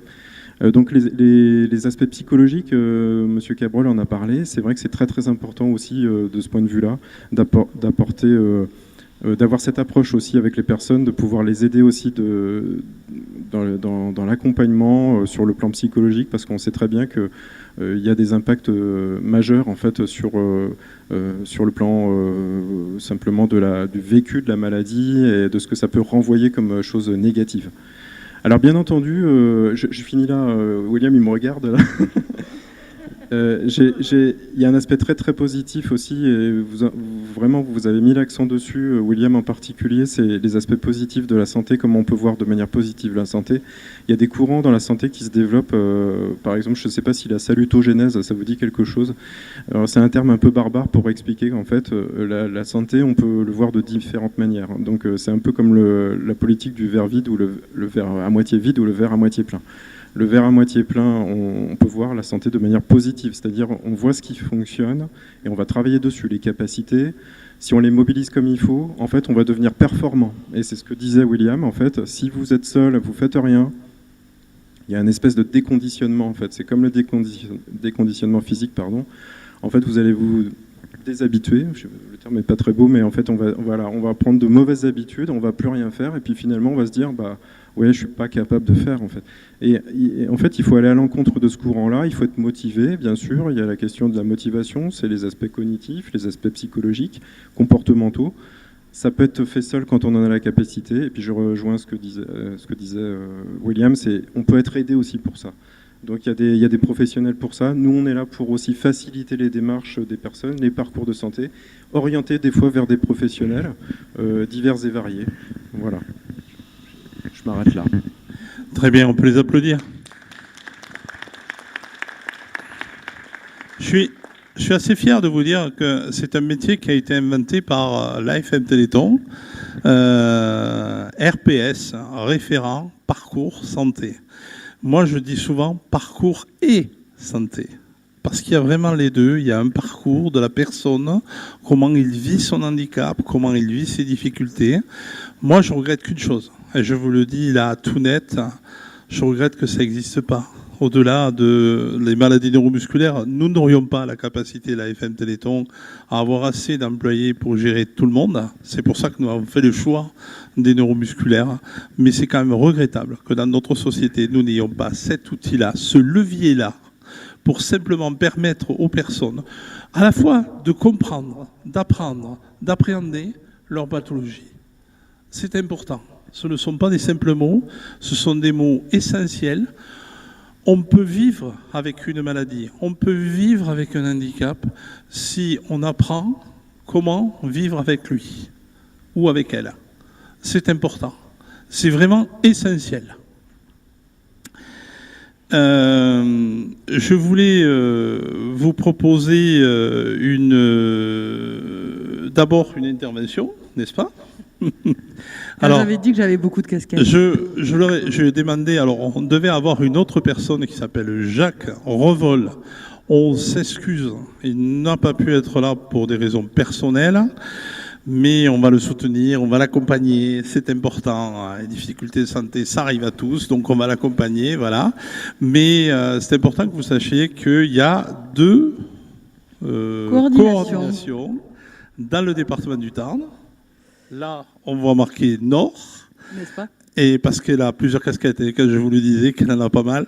Donc les aspects psychologiques, M. Cabrol en a parlé. C'est vrai que c'est très très important aussi de ce point de vue-là, d'apporter... d'avoir cette approche aussi avec les personnes, de pouvoir les aider aussi dans l'accompagnement sur le plan psychologique, parce qu'on sait très bien qu'il y a des impacts majeurs en fait sur le plan simplement du vécu de la maladie et de ce que ça peut renvoyer comme chose négative. Alors bien entendu, je finis là, William il me regarde là. Il y a un aspect très très positif aussi, et vraiment vous avez mis l'accent dessus, William en particulier, c'est les aspects positifs de la santé, comment on peut voir de manière positive la santé. Il y a des courants dans la santé qui se développent, par exemple, je ne sais pas si la salutogénèse, ça vous dit quelque chose. C'est un terme un peu barbare pour expliquer qu'en fait, la santé, on peut le voir de différentes manières. Donc c'est un peu comme la politique du verre vide ou le verre à moitié vide ou le verre à moitié plein. Le verre à moitié plein, on peut voir la santé de manière positive, c'est-à-dire on voit ce qui fonctionne et on va travailler dessus, les capacités. Si on les mobilise comme il faut, en fait, on va devenir performant. Et c'est ce que disait William, en fait, si vous êtes seul, vous faites rien, il y a une espèce de déconditionnement, en fait. C'est comme le déconditionnement physique, pardon. En fait, vous allez vous déshabituer, le terme n'est pas très beau, mais en fait, on va prendre de mauvaises habitudes, on va plus rien faire, et puis finalement, on va se dire, ouais, je suis pas capable de faire, en fait. Et en fait, il faut aller à l'encontre de ce courant-là, il faut être motivé, bien sûr. Il y a la question de la motivation, c'est les aspects cognitifs, les aspects psychologiques, comportementaux. Ça peut être fait seul quand on en a la capacité. Et puis je rejoins ce que disait William, c'est on peut être aidé aussi pour ça. Donc il y a des professionnels pour ça. Nous, on est là pour aussi faciliter les démarches des personnes, les parcours de santé, orienter des fois vers des professionnels divers et variés. Voilà. Je m'arrête là. Très bien, on peut les applaudir. Je suis assez fier de vous dire que c'est un métier qui a été inventé par l'AFM Téléthon, RPS, référent parcours santé. Moi, je dis souvent parcours et santé. Parce qu'il y a vraiment les deux. Il y a un parcours de la personne, comment il vit son handicap, comment il vit ses difficultés. Moi, je regrette qu'une chose. Et je vous le dis là tout net, je regrette que ça n'existe pas. Au-delà des maladies neuromusculaires, nous n'aurions pas la capacité, la FM Téléthon, à avoir assez d'employés pour gérer tout le monde. C'est pour ça que nous avons fait le choix des neuromusculaires. Mais c'est quand même regrettable que dans notre société, nous n'ayons pas cet outil-là, ce levier-là, pour simplement permettre aux personnes à la fois de comprendre, d'apprendre, d'appréhender leur pathologie. C'est important. Ce ne sont pas des simples mots, ce sont des mots essentiels. On peut vivre avec une maladie, on peut vivre avec un handicap si on apprend comment vivre avec lui ou avec elle. C'est important, c'est vraiment essentiel. Je voulais vous proposer d'abord une intervention, n'est-ce pas ? Alors, j'avais dit que j'avais beaucoup de casquettes. Je demandé, alors on devait avoir une autre personne qui s'appelle Jacques Revol On s'excuse, il n'a pas pu être là pour des raisons personnelles, mais on va le soutenir, on va l'accompagner, c'est important. Les difficultés de santé, ça arrive à tous, donc on va l'accompagner, voilà. Mais c'est important que vous sachiez qu'il y a 2 coordinations dans le département du Tarn. Là, on voit marqué Nord. N'est-ce pas ? Et parce qu'elle a plusieurs casquettes, et que je vous le disais, qu'elle en a pas mal.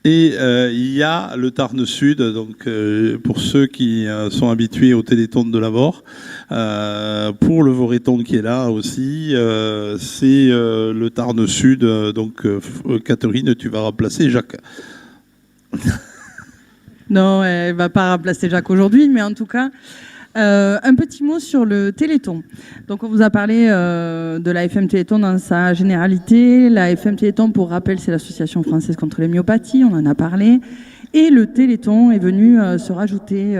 Et il y a le Tarn Sud, donc pour ceux qui sont habitués au Téléthon de Lavore, pour le Voreton qui est là aussi, c'est le Tarn Sud. Donc Catherine, tu vas remplacer Jacques. Non, elle ne va pas remplacer Jacques aujourd'hui, mais en tout cas, un petit mot sur le Téléthon. Donc on vous a parlé de la FM Téléthon dans sa généralité. La FM Téléthon, pour rappel, c'est l'Association française contre les myopathies, on en a parlé. Et le Téléthon est venu se rajouter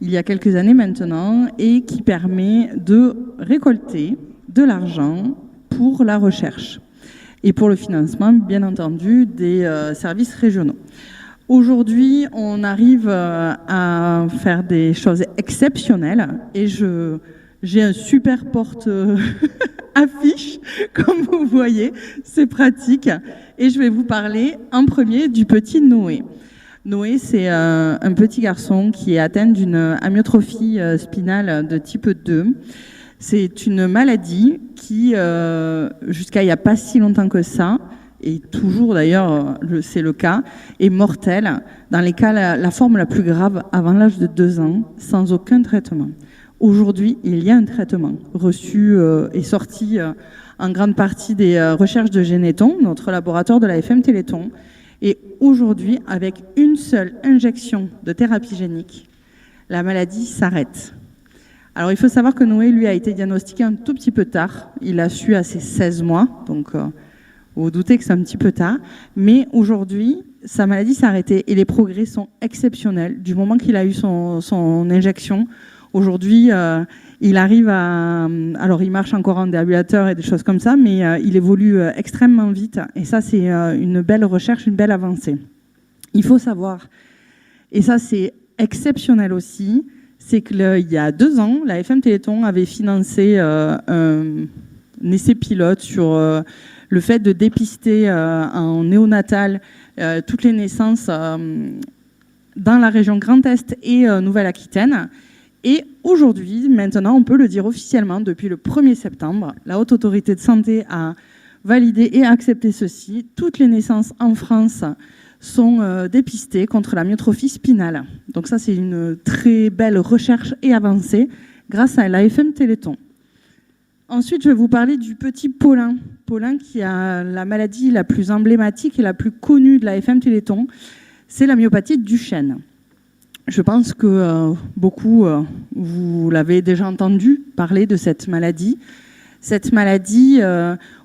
il y a quelques années maintenant et qui permet de récolter de l'argent pour la recherche et pour le financement, bien entendu, des services régionaux. Aujourd'hui, on arrive à faire des choses exceptionnelles et j'ai un super porte-affiche, comme vous voyez, c'est pratique. Et je vais vous parler en premier du petit Noé. Noé, c'est un petit garçon qui est atteint d'une amyotrophie spinale de type 2. C'est une maladie qui, jusqu'à il n'y a pas si longtemps que ça, et toujours d'ailleurs c'est le cas, est mortelle, dans les cas la forme la plus grave avant l'âge de 2 ans, sans aucun traitement. Aujourd'hui, il y a un traitement reçu et sorti en grande partie des recherches de Généton, notre laboratoire de la FM Téléthon. Et aujourd'hui, avec une seule injection de thérapie génique, la maladie s'arrête. Alors il faut savoir que Noé, lui, a été diagnostiqué un tout petit peu tard. Il a su à ses 16 mois, donc... vous vous doutez que c'est un petit peu tard, mais aujourd'hui, sa maladie s'est arrêtée et les progrès sont exceptionnels. Du moment qu'il a eu son injection, aujourd'hui, il arrive à... Alors, il marche encore en déambulateur et des choses comme ça, mais il évolue extrêmement vite. Et ça, c'est une belle recherche, une belle avancée. Il faut savoir, et ça, c'est exceptionnel aussi, c'est qu'il y a 2 ans, la FM Téléthon avait financé un essai pilote sur... le fait de dépister en néonatal toutes les naissances dans la région Grand Est et Nouvelle-Aquitaine. Et aujourd'hui, maintenant, on peut le dire officiellement, depuis le 1er septembre, la Haute Autorité de Santé a validé et accepté ceci. Toutes les naissances en France sont dépistées contre la myotrophie spinale. Donc ça, c'est une très belle recherche et avancée grâce à la FM Téléthon. Ensuite, je vais vous parler du petit Paulin. Paulin qui a la maladie la plus emblématique et la plus connue de la FM Téléthon, c'est la myopathie de Duchenne. Je pense que beaucoup, vous l'avez déjà entendu parler de cette maladie. Cette maladie,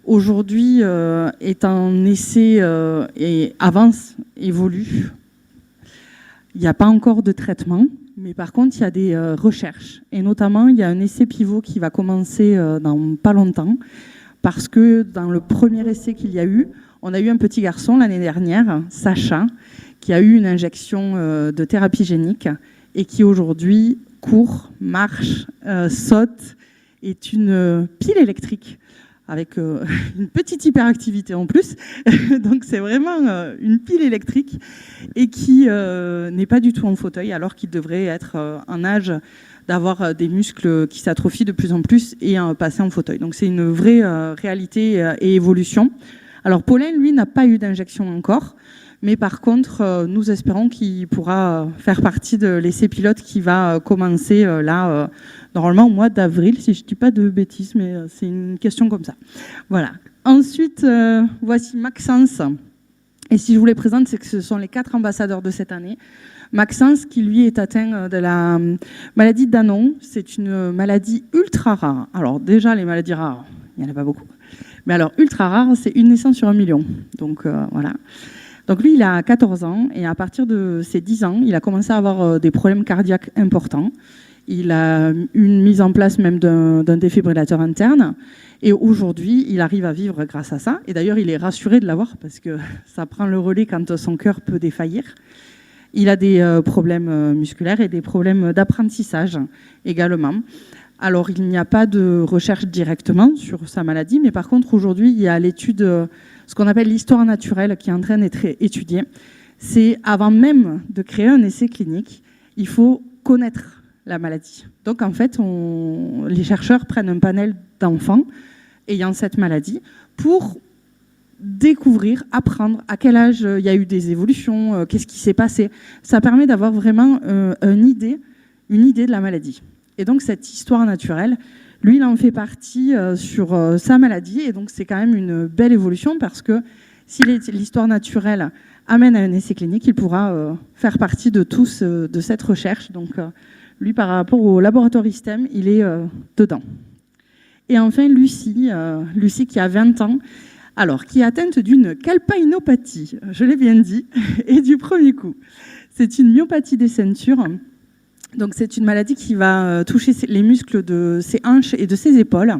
aujourd'hui, est en essai et avance, évolue. Il n'y a pas encore de traitement. Mais par contre, il y a des recherches. Et notamment, il y a un essai pivot qui va commencer dans pas longtemps. Parce que dans le premier essai qu'il y a eu, on a eu un petit garçon l'année dernière, Sacha, qui a eu une injection de thérapie génique et qui aujourd'hui court, marche, saute, est une pile électrique avec une petite hyperactivité en plus. Donc c'est vraiment une pile électrique et qui n'est pas du tout en fauteuil alors qu'il devrait être en âge d'avoir des muscles qui s'atrophient de plus en plus et passer en fauteuil. Donc c'est une vraie réalité et évolution. Alors Paulin, lui, n'a pas eu d'injection encore, mais par contre, nous espérons qu'il pourra faire partie de l'essai pilote qui va commencer là, normalement au mois d'avril, si je ne dis pas de bêtises, mais c'est une question comme ça. Voilà. Ensuite, voici Maxence. Et si je vous les présente, c'est que ce sont les 4 ambassadeurs de cette année. Maxence, qui lui est atteint de la maladie de Danon, c'est une maladie ultra rare. Alors déjà, les maladies rares, il n'y en a pas beaucoup. Mais alors, ultra rare, c'est une naissance sur 1 million. Donc voilà. Donc lui, il a 14 ans et à partir de ses 10 ans, il a commencé à avoir des problèmes cardiaques importants. Il a une mise en place même d'un défibrillateur interne. Et aujourd'hui, il arrive à vivre grâce à ça. Et d'ailleurs, il est rassuré de l'avoir parce que ça prend le relais quand son cœur peut défaillir. Il a des problèmes musculaires et des problèmes d'apprentissage également. Alors, il n'y a pas de recherche directement sur sa maladie, mais par contre, aujourd'hui, il y a l'étude, ce qu'on appelle l'histoire naturelle, qui est en train d'être étudiée. C'est avant même de créer un essai clinique, il faut connaître la maladie. Donc, en fait, les chercheurs prennent un panel d'enfants ayant cette maladie pour découvrir, apprendre à quel âge il y a eu des évolutions, qu'est-ce qui s'est passé. Ça permet d'avoir vraiment une idée de la maladie. Et donc cette histoire naturelle, lui, il en fait partie sur sa maladie, et donc c'est quand même une belle évolution parce que si l'histoire naturelle amène à un essai clinique, il pourra faire partie de de cette recherche. Donc lui, par rapport au laboratoire ISTEM, il est dedans. Et enfin, Lucie qui a 20 ans, alors, qui est atteinte d'une calpaïnopathie, je l'ai bien dit, et du premier coup. C'est une myopathie des ceintures. Donc, c'est une maladie qui va toucher les muscles de ses hanches et de ses épaules.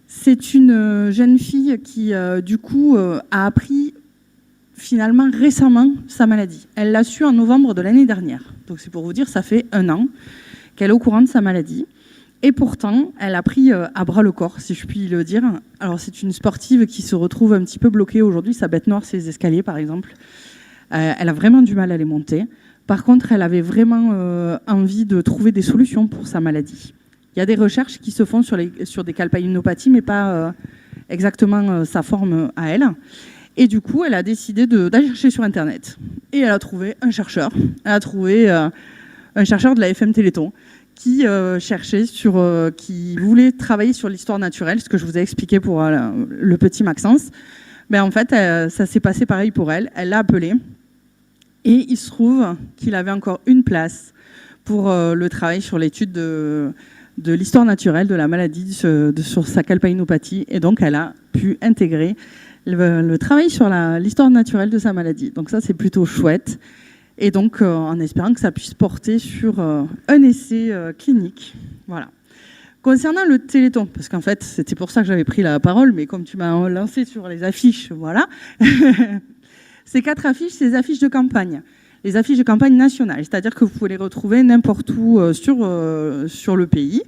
C'est une jeune fille qui, du coup, a appris finalement récemment sa maladie. Elle l'a su en novembre de l'année dernière. Donc, c'est pour vous dire, ça fait 1 an qu'elle est au courant de sa maladie. Et pourtant, elle a pris à bras le corps, si je puis le dire. Alors, c'est une sportive qui se retrouve un petit peu bloquée aujourd'hui. Sa bête noire, c'est les escaliers, par exemple. Elle a vraiment du mal à les monter. Par contre, elle avait vraiment envie de trouver des solutions pour sa maladie. Il y a des recherches qui se font sur des calpaïnopathies, mais pas exactement sa forme à elle. Et du coup, elle a décidé d'aller chercher sur Internet. Et elle a trouvé un chercheur. Elle a trouvé un chercheur de la FM Téléthon qui cherchait qui voulait travailler sur l'histoire naturelle, ce que je vous ai expliqué pour le petit Maxence. Mais en fait, ça s'est passé pareil pour elle. Elle l'a appelé. Et il se trouve qu'il avait encore une place pour le travail sur l'étude de l'histoire naturelle de la maladie sur sa calpaïnopathie. Et donc, elle a pu intégrer le travail sur l'histoire naturelle de sa maladie. Donc ça, c'est plutôt chouette. Et donc, en espérant que ça puisse porter sur un essai clinique. Voilà. Concernant le Téléthon, parce qu'en fait, c'était pour ça que j'avais pris la parole, mais comme tu m'as lancé sur les affiches, voilà. Ces 4 affiches, c'est des affiches de campagne. Les affiches de campagne nationales, c'est-à-dire que vous pouvez les retrouver n'importe où sur le pays.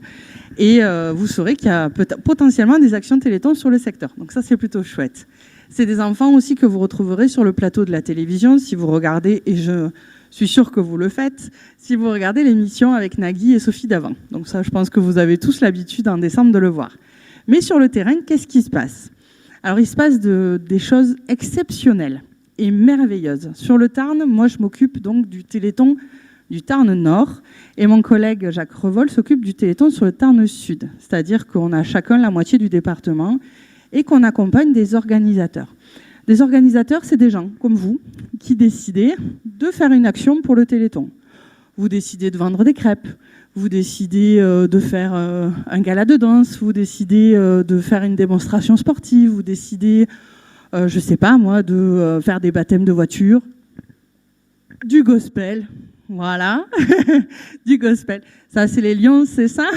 Et vous saurez qu'il y a potentiellement des actions Téléthon sur le secteur. Donc ça, c'est plutôt chouette. C'est des enfants aussi que vous retrouverez sur le plateau de la télévision si vous regardez, et je suis sûre que vous le faites, si vous regardez l'émission avec Nagui et Sophie Davant. Donc ça, je pense que vous avez tous l'habitude en décembre de le voir. Mais sur le terrain, qu'est-ce qui se passe? Alors, il se passe des choses exceptionnelles et merveilleuses. Sur le Tarn, moi, je m'occupe donc du Téléthon du Tarn Nord, et mon collègue Jacques Revol s'occupe du Téléthon sur le Tarn Sud. C'est-à-dire qu'on a chacun la moitié du département et qu'on accompagne des organisateurs. Des organisateurs, c'est des gens comme vous qui décidez de faire une action pour le Téléthon. Vous décidez de vendre des crêpes, vous décidez de faire un gala de danse, vous décidez de faire une démonstration sportive, vous décidez, je sais pas moi, de faire des baptêmes de voiture, du gospel, voilà, du gospel. Ça, c'est les lions, c'est ça?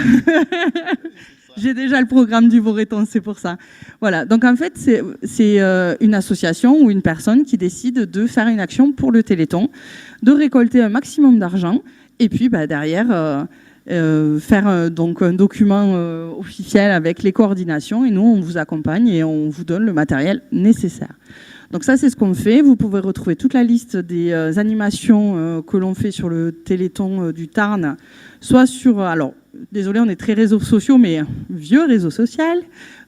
J'ai déjà le programme du Voreton, c'est pour ça. Voilà, donc en fait, c'est une association ou une personne qui décide de faire une action pour le Téléthon, de récolter un maximum d'argent, et puis derrière, faire donc un document officiel avec les coordinations, et nous, on vous accompagne et on vous donne le matériel nécessaire. Donc ça, c'est ce qu'on fait. Vous pouvez retrouver toute la liste des animations que l'on fait sur le Téléthon du Tarn, soit sur... Alors, désolé, on est très réseaux sociaux, mais vieux réseau social.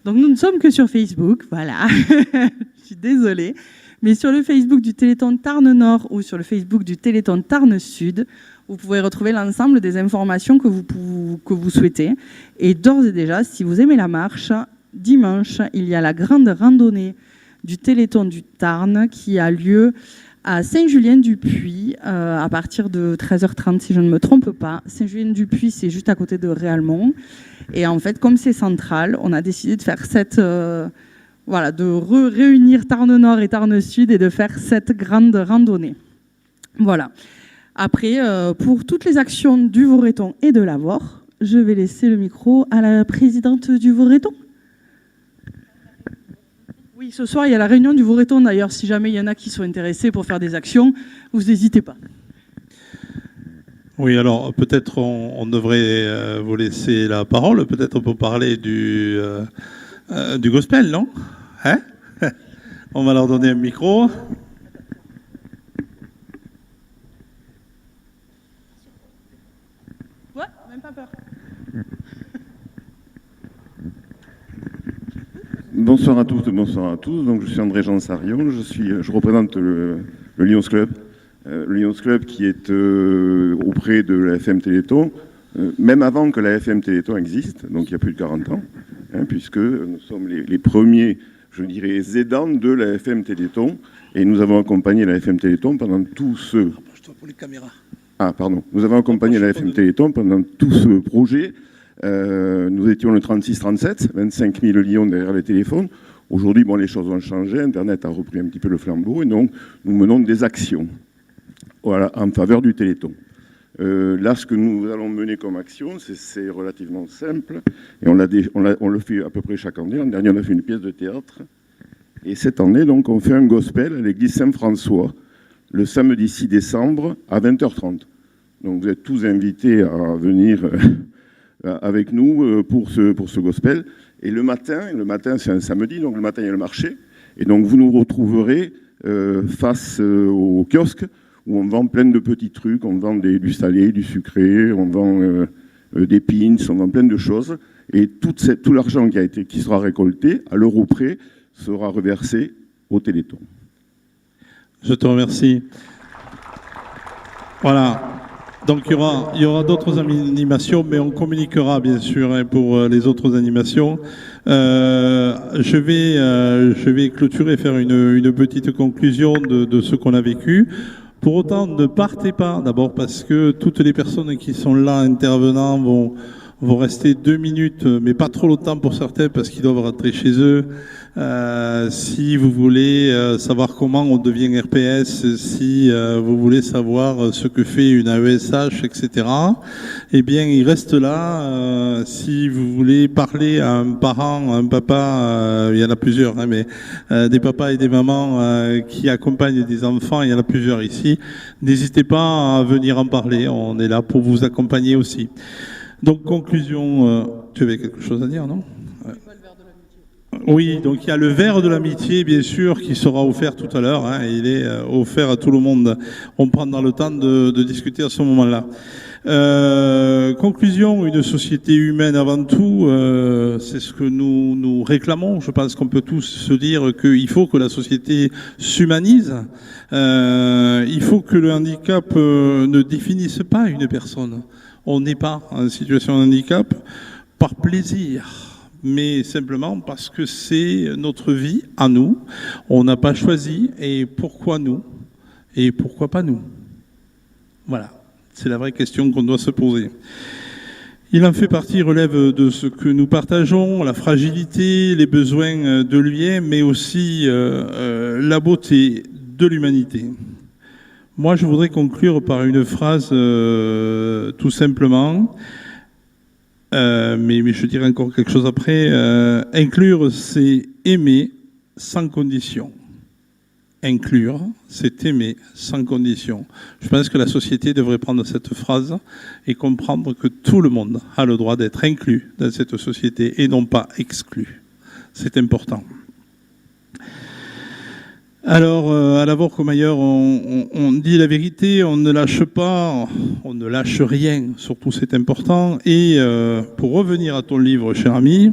Donc, nous ne sommes que sur Facebook, voilà. Je suis désolée. Mais sur le Facebook du Téléthon Tarn Nord ou sur le Facebook du Téléthon Tarn Sud, vous pouvez retrouver l'ensemble des informations que vous souhaitez. Et d'ores et déjà, si vous aimez la marche, dimanche, il y a la grande randonnée du Téléthon du Tarn qui a lieu à Saint-Julien-du-Puy à partir de 13h30 si je ne me trompe pas. Saint-Julien-du-Puy, c'est juste à côté de Réalmont. Et en fait, comme c'est central, on a décidé de faire de réunir Tarn Nord et Tarn Sud et de faire cette grande randonnée. Voilà. Après, pour toutes les actions du Voreton et de l'Avor, je vais laisser le micro à la présidente du Voreton. Oui, ce soir, il y a la réunion du Vauréton, d'ailleurs. Si jamais il y en a qui sont intéressés pour faire des actions, vous n'hésitez pas. Oui, alors peut-être on devrait vous laisser la parole, peut-être pour parler du gospel, non? Hein? On va leur donner un micro. Ouais, même pas peur. Bonsoir à toutes, bonsoir à tous. Donc, je suis André Jean Sarion, je représente le Lions Club. Le Lions Club qui est auprès de la FM Téléthon, même avant que la FM Téléthon existe, donc il y a plus de 40 ans, hein, puisque nous sommes les premiers, je dirais, aidants de la FM Téléthon, et nous avons accompagné la FM Téléthon pendant tout ce... Rapproche-toi pour les caméras. Ah, pardon. Nous avons accompagné la FM Téléthon pendant tout ce projet. Nous étions le 36-37, 25 000 lions derrière les téléphones. Aujourd'hui, bon, les choses ont changé, Internet a repris un petit peu le flambeau, et donc nous menons des actions. Voilà, en faveur du Téléthon. Là, ce que nous allons mener comme action, c'est relativement simple. Et on le fait à peu près chaque année. L'an dernier, on a fait une pièce de théâtre. Et cette année, donc, on fait un gospel à l'église Saint-François, le samedi 6 décembre à 20h30. Donc, vous êtes tous invités à venir avec nous pour ce gospel. Et le matin, c'est un samedi, donc le matin, il y a le marché. Et donc, vous nous retrouverez face au kiosque, où on vend plein de petits trucs, on vend du salé, du sucré, on vend des pins, on vend plein de choses. Et tout l'argent qui sera récolté, à l'euro près, sera reversé au Téléthon. Je te remercie. Voilà. Donc il y aura d'autres animations, mais on communiquera bien sûr hein, pour les autres animations. Je vais clôturer, faire une petite conclusion de ce qu'on a vécu. Pour autant, ne partez pas, d'abord parce que toutes les personnes qui sont là intervenant vont rester 2 minutes, mais pas trop longtemps pour certains parce qu'ils doivent rentrer chez eux. Si vous voulez savoir comment on devient RPS, si vous voulez savoir ce que fait une AESH, etc., eh bien, il reste là. Si vous voulez parler à un parent, un papa, il y en a plusieurs, hein, mais des papas et des mamans qui accompagnent des enfants, il y en a plusieurs ici. N'hésitez pas à venir en parler. On est là pour vous accompagner aussi. Donc, conclusion, tu avais quelque chose à dire, non? Oui, donc il y a le verre de l'amitié, bien sûr, qui sera offert tout à l'heure. Hein, il est offert à tout le monde. On prendra le temps de discuter à ce moment-là. Conclusion, une société humaine avant tout, c'est ce que nous réclamons. Je pense qu'on peut tous se dire qu'il faut que la société s'humanise. Il faut que le handicap ne définisse pas une personne. On n'est pas en situation de handicap par plaisir, mais simplement parce que c'est notre vie à nous. On n'a pas choisi, et pourquoi nous? Et pourquoi pas nous? Voilà, c'est la vraie question qu'on doit se poser. Il en fait partie, relève de ce que nous partageons, la fragilité, les besoins de lien, mais aussi la beauté de l'humanité. Moi, je voudrais conclure par une phrase tout simplement, mais je dirais encore quelque chose après. Inclure, c'est aimer sans condition. Inclure, c'est aimer sans condition. Je pense que la société devrait prendre cette phrase et comprendre que tout le monde a le droit d'être inclus dans cette société et non pas exclu. C'est important. Alors, à l'abord comme ailleurs, on dit la vérité, on ne lâche pas, on ne lâche rien, surtout c'est important. Et pour revenir à ton livre, cher ami,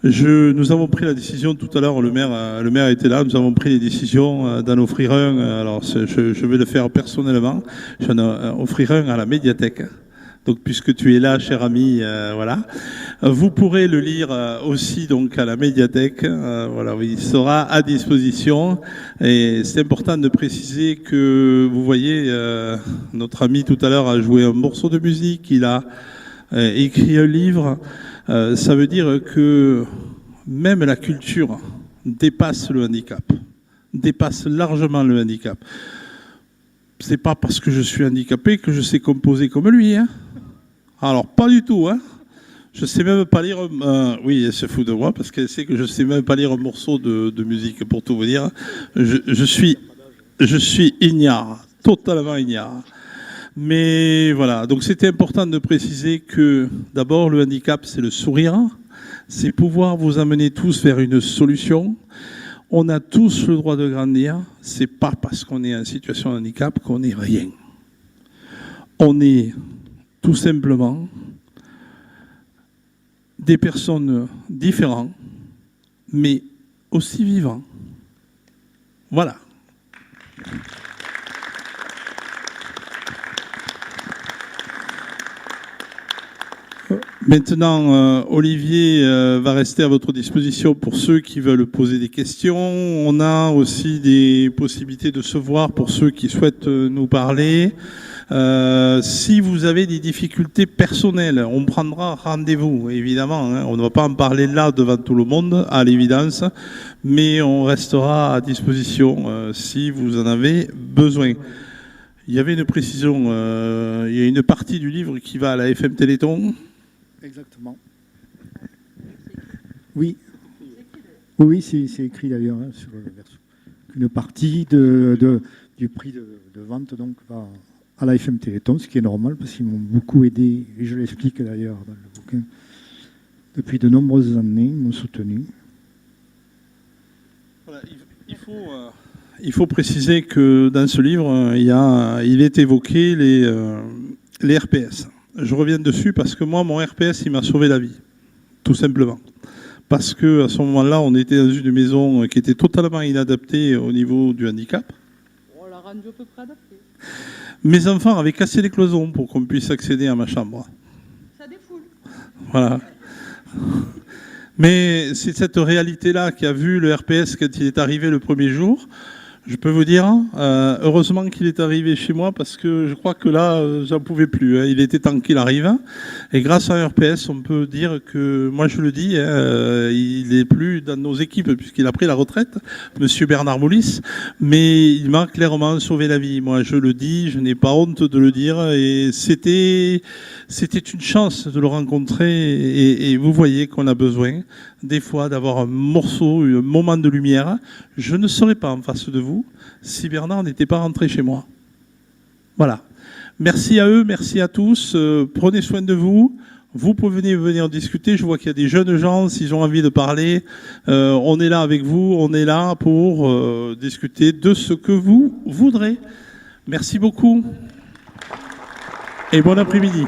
nous avons pris la décision tout à l'heure, le maire était là, nous avons pris les décisions d'en offrir un. Alors, je vais le faire personnellement, j'en offrir un à la médiathèque. Donc, puisque tu es là, cher ami, voilà. Vous pourrez le lire aussi donc à la médiathèque. Voilà, il sera à disposition. Et c'est important de préciser que, vous voyez, notre ami tout à l'heure a joué un morceau de musique, il a écrit un livre. Ça veut dire que même la culture dépasse le handicap, dépasse largement le handicap. C'est pas parce que je suis handicapé que je sais composer comme lui, hein. Alors, pas du tout, hein. Je sais même pas lire. Oui, elle se fout de moi parce qu'elle sait que je sais même pas lire un morceau de musique, pour tout vous dire. Je suis ignare, totalement ignare. Mais voilà, donc c'était important de préciser que d'abord le handicap, c'est le sourire, c'est pouvoir vous amener tous vers une solution. On a tous le droit de grandir. C'est pas parce qu'on est en situation de handicap qu'on n'est rien. On est tout simplement des personnes différentes, mais aussi vivants. Voilà. Maintenant, Olivier va rester à votre disposition pour ceux qui veulent poser des questions. On a aussi des possibilités de se voir pour ceux qui souhaitent nous parler. Si vous avez des difficultés personnelles, on prendra rendez-vous, évidemment. Hein. On ne va pas en parler là devant tout le monde, à l'évidence, mais on restera à disposition si vous en avez besoin. Il y avait une précision, il y a une partie du livre qui va à la FM Téléthon. Exactement. Oui. Oui, c'est écrit d'ailleurs hein, sur le verso. Une partie du prix de vente donc, va à la FM Téléthon, ce qui est normal parce qu'ils m'ont beaucoup aidé, et je l'explique d'ailleurs dans le bouquin, depuis de nombreuses années, ils m'ont soutenu. Voilà, il faut préciser que dans ce livre, il est évoqué les RPS. Je reviens dessus parce que moi, mon RPS, il m'a sauvé la vie, tout simplement. Parce qu'à ce moment-là, on était dans une maison qui était totalement inadaptée au niveau du handicap. On l'a rendu à peu près adapté. Mes enfants avaient cassé les cloisons pour qu'on puisse accéder à ma chambre. Ça défoule. Voilà. Mais c'est cette réalité-là qui a vu le RPS quand il est arrivé le premier jour. Je peux vous dire, heureusement qu'il est arrivé chez moi parce que je crois que là, j'en pouvais plus. Hein. Il était temps qu'il arrive. Et grâce à un RPS, on peut dire que, moi je le dis, il n'est plus dans nos équipes puisqu'il a pris la retraite, Monsieur Bernard Moulis, mais il m'a clairement sauvé la vie. Moi je le dis, je n'ai pas honte de le dire. Et c'était une chance de le rencontrer. Et vous voyez qu'on a besoin des fois d'avoir un morceau, un moment de lumière. Je ne serais pas en face de vous si Bernard n'était pas rentré chez moi. Voilà. Merci à eux, merci à tous. Prenez soin de vous. Vous pouvez venir discuter. Je vois qu'il y a des jeunes gens, s'ils ont envie de parler. On est là avec vous. On est là pour discuter de ce que vous voudrez. Merci beaucoup. Et bon après-midi.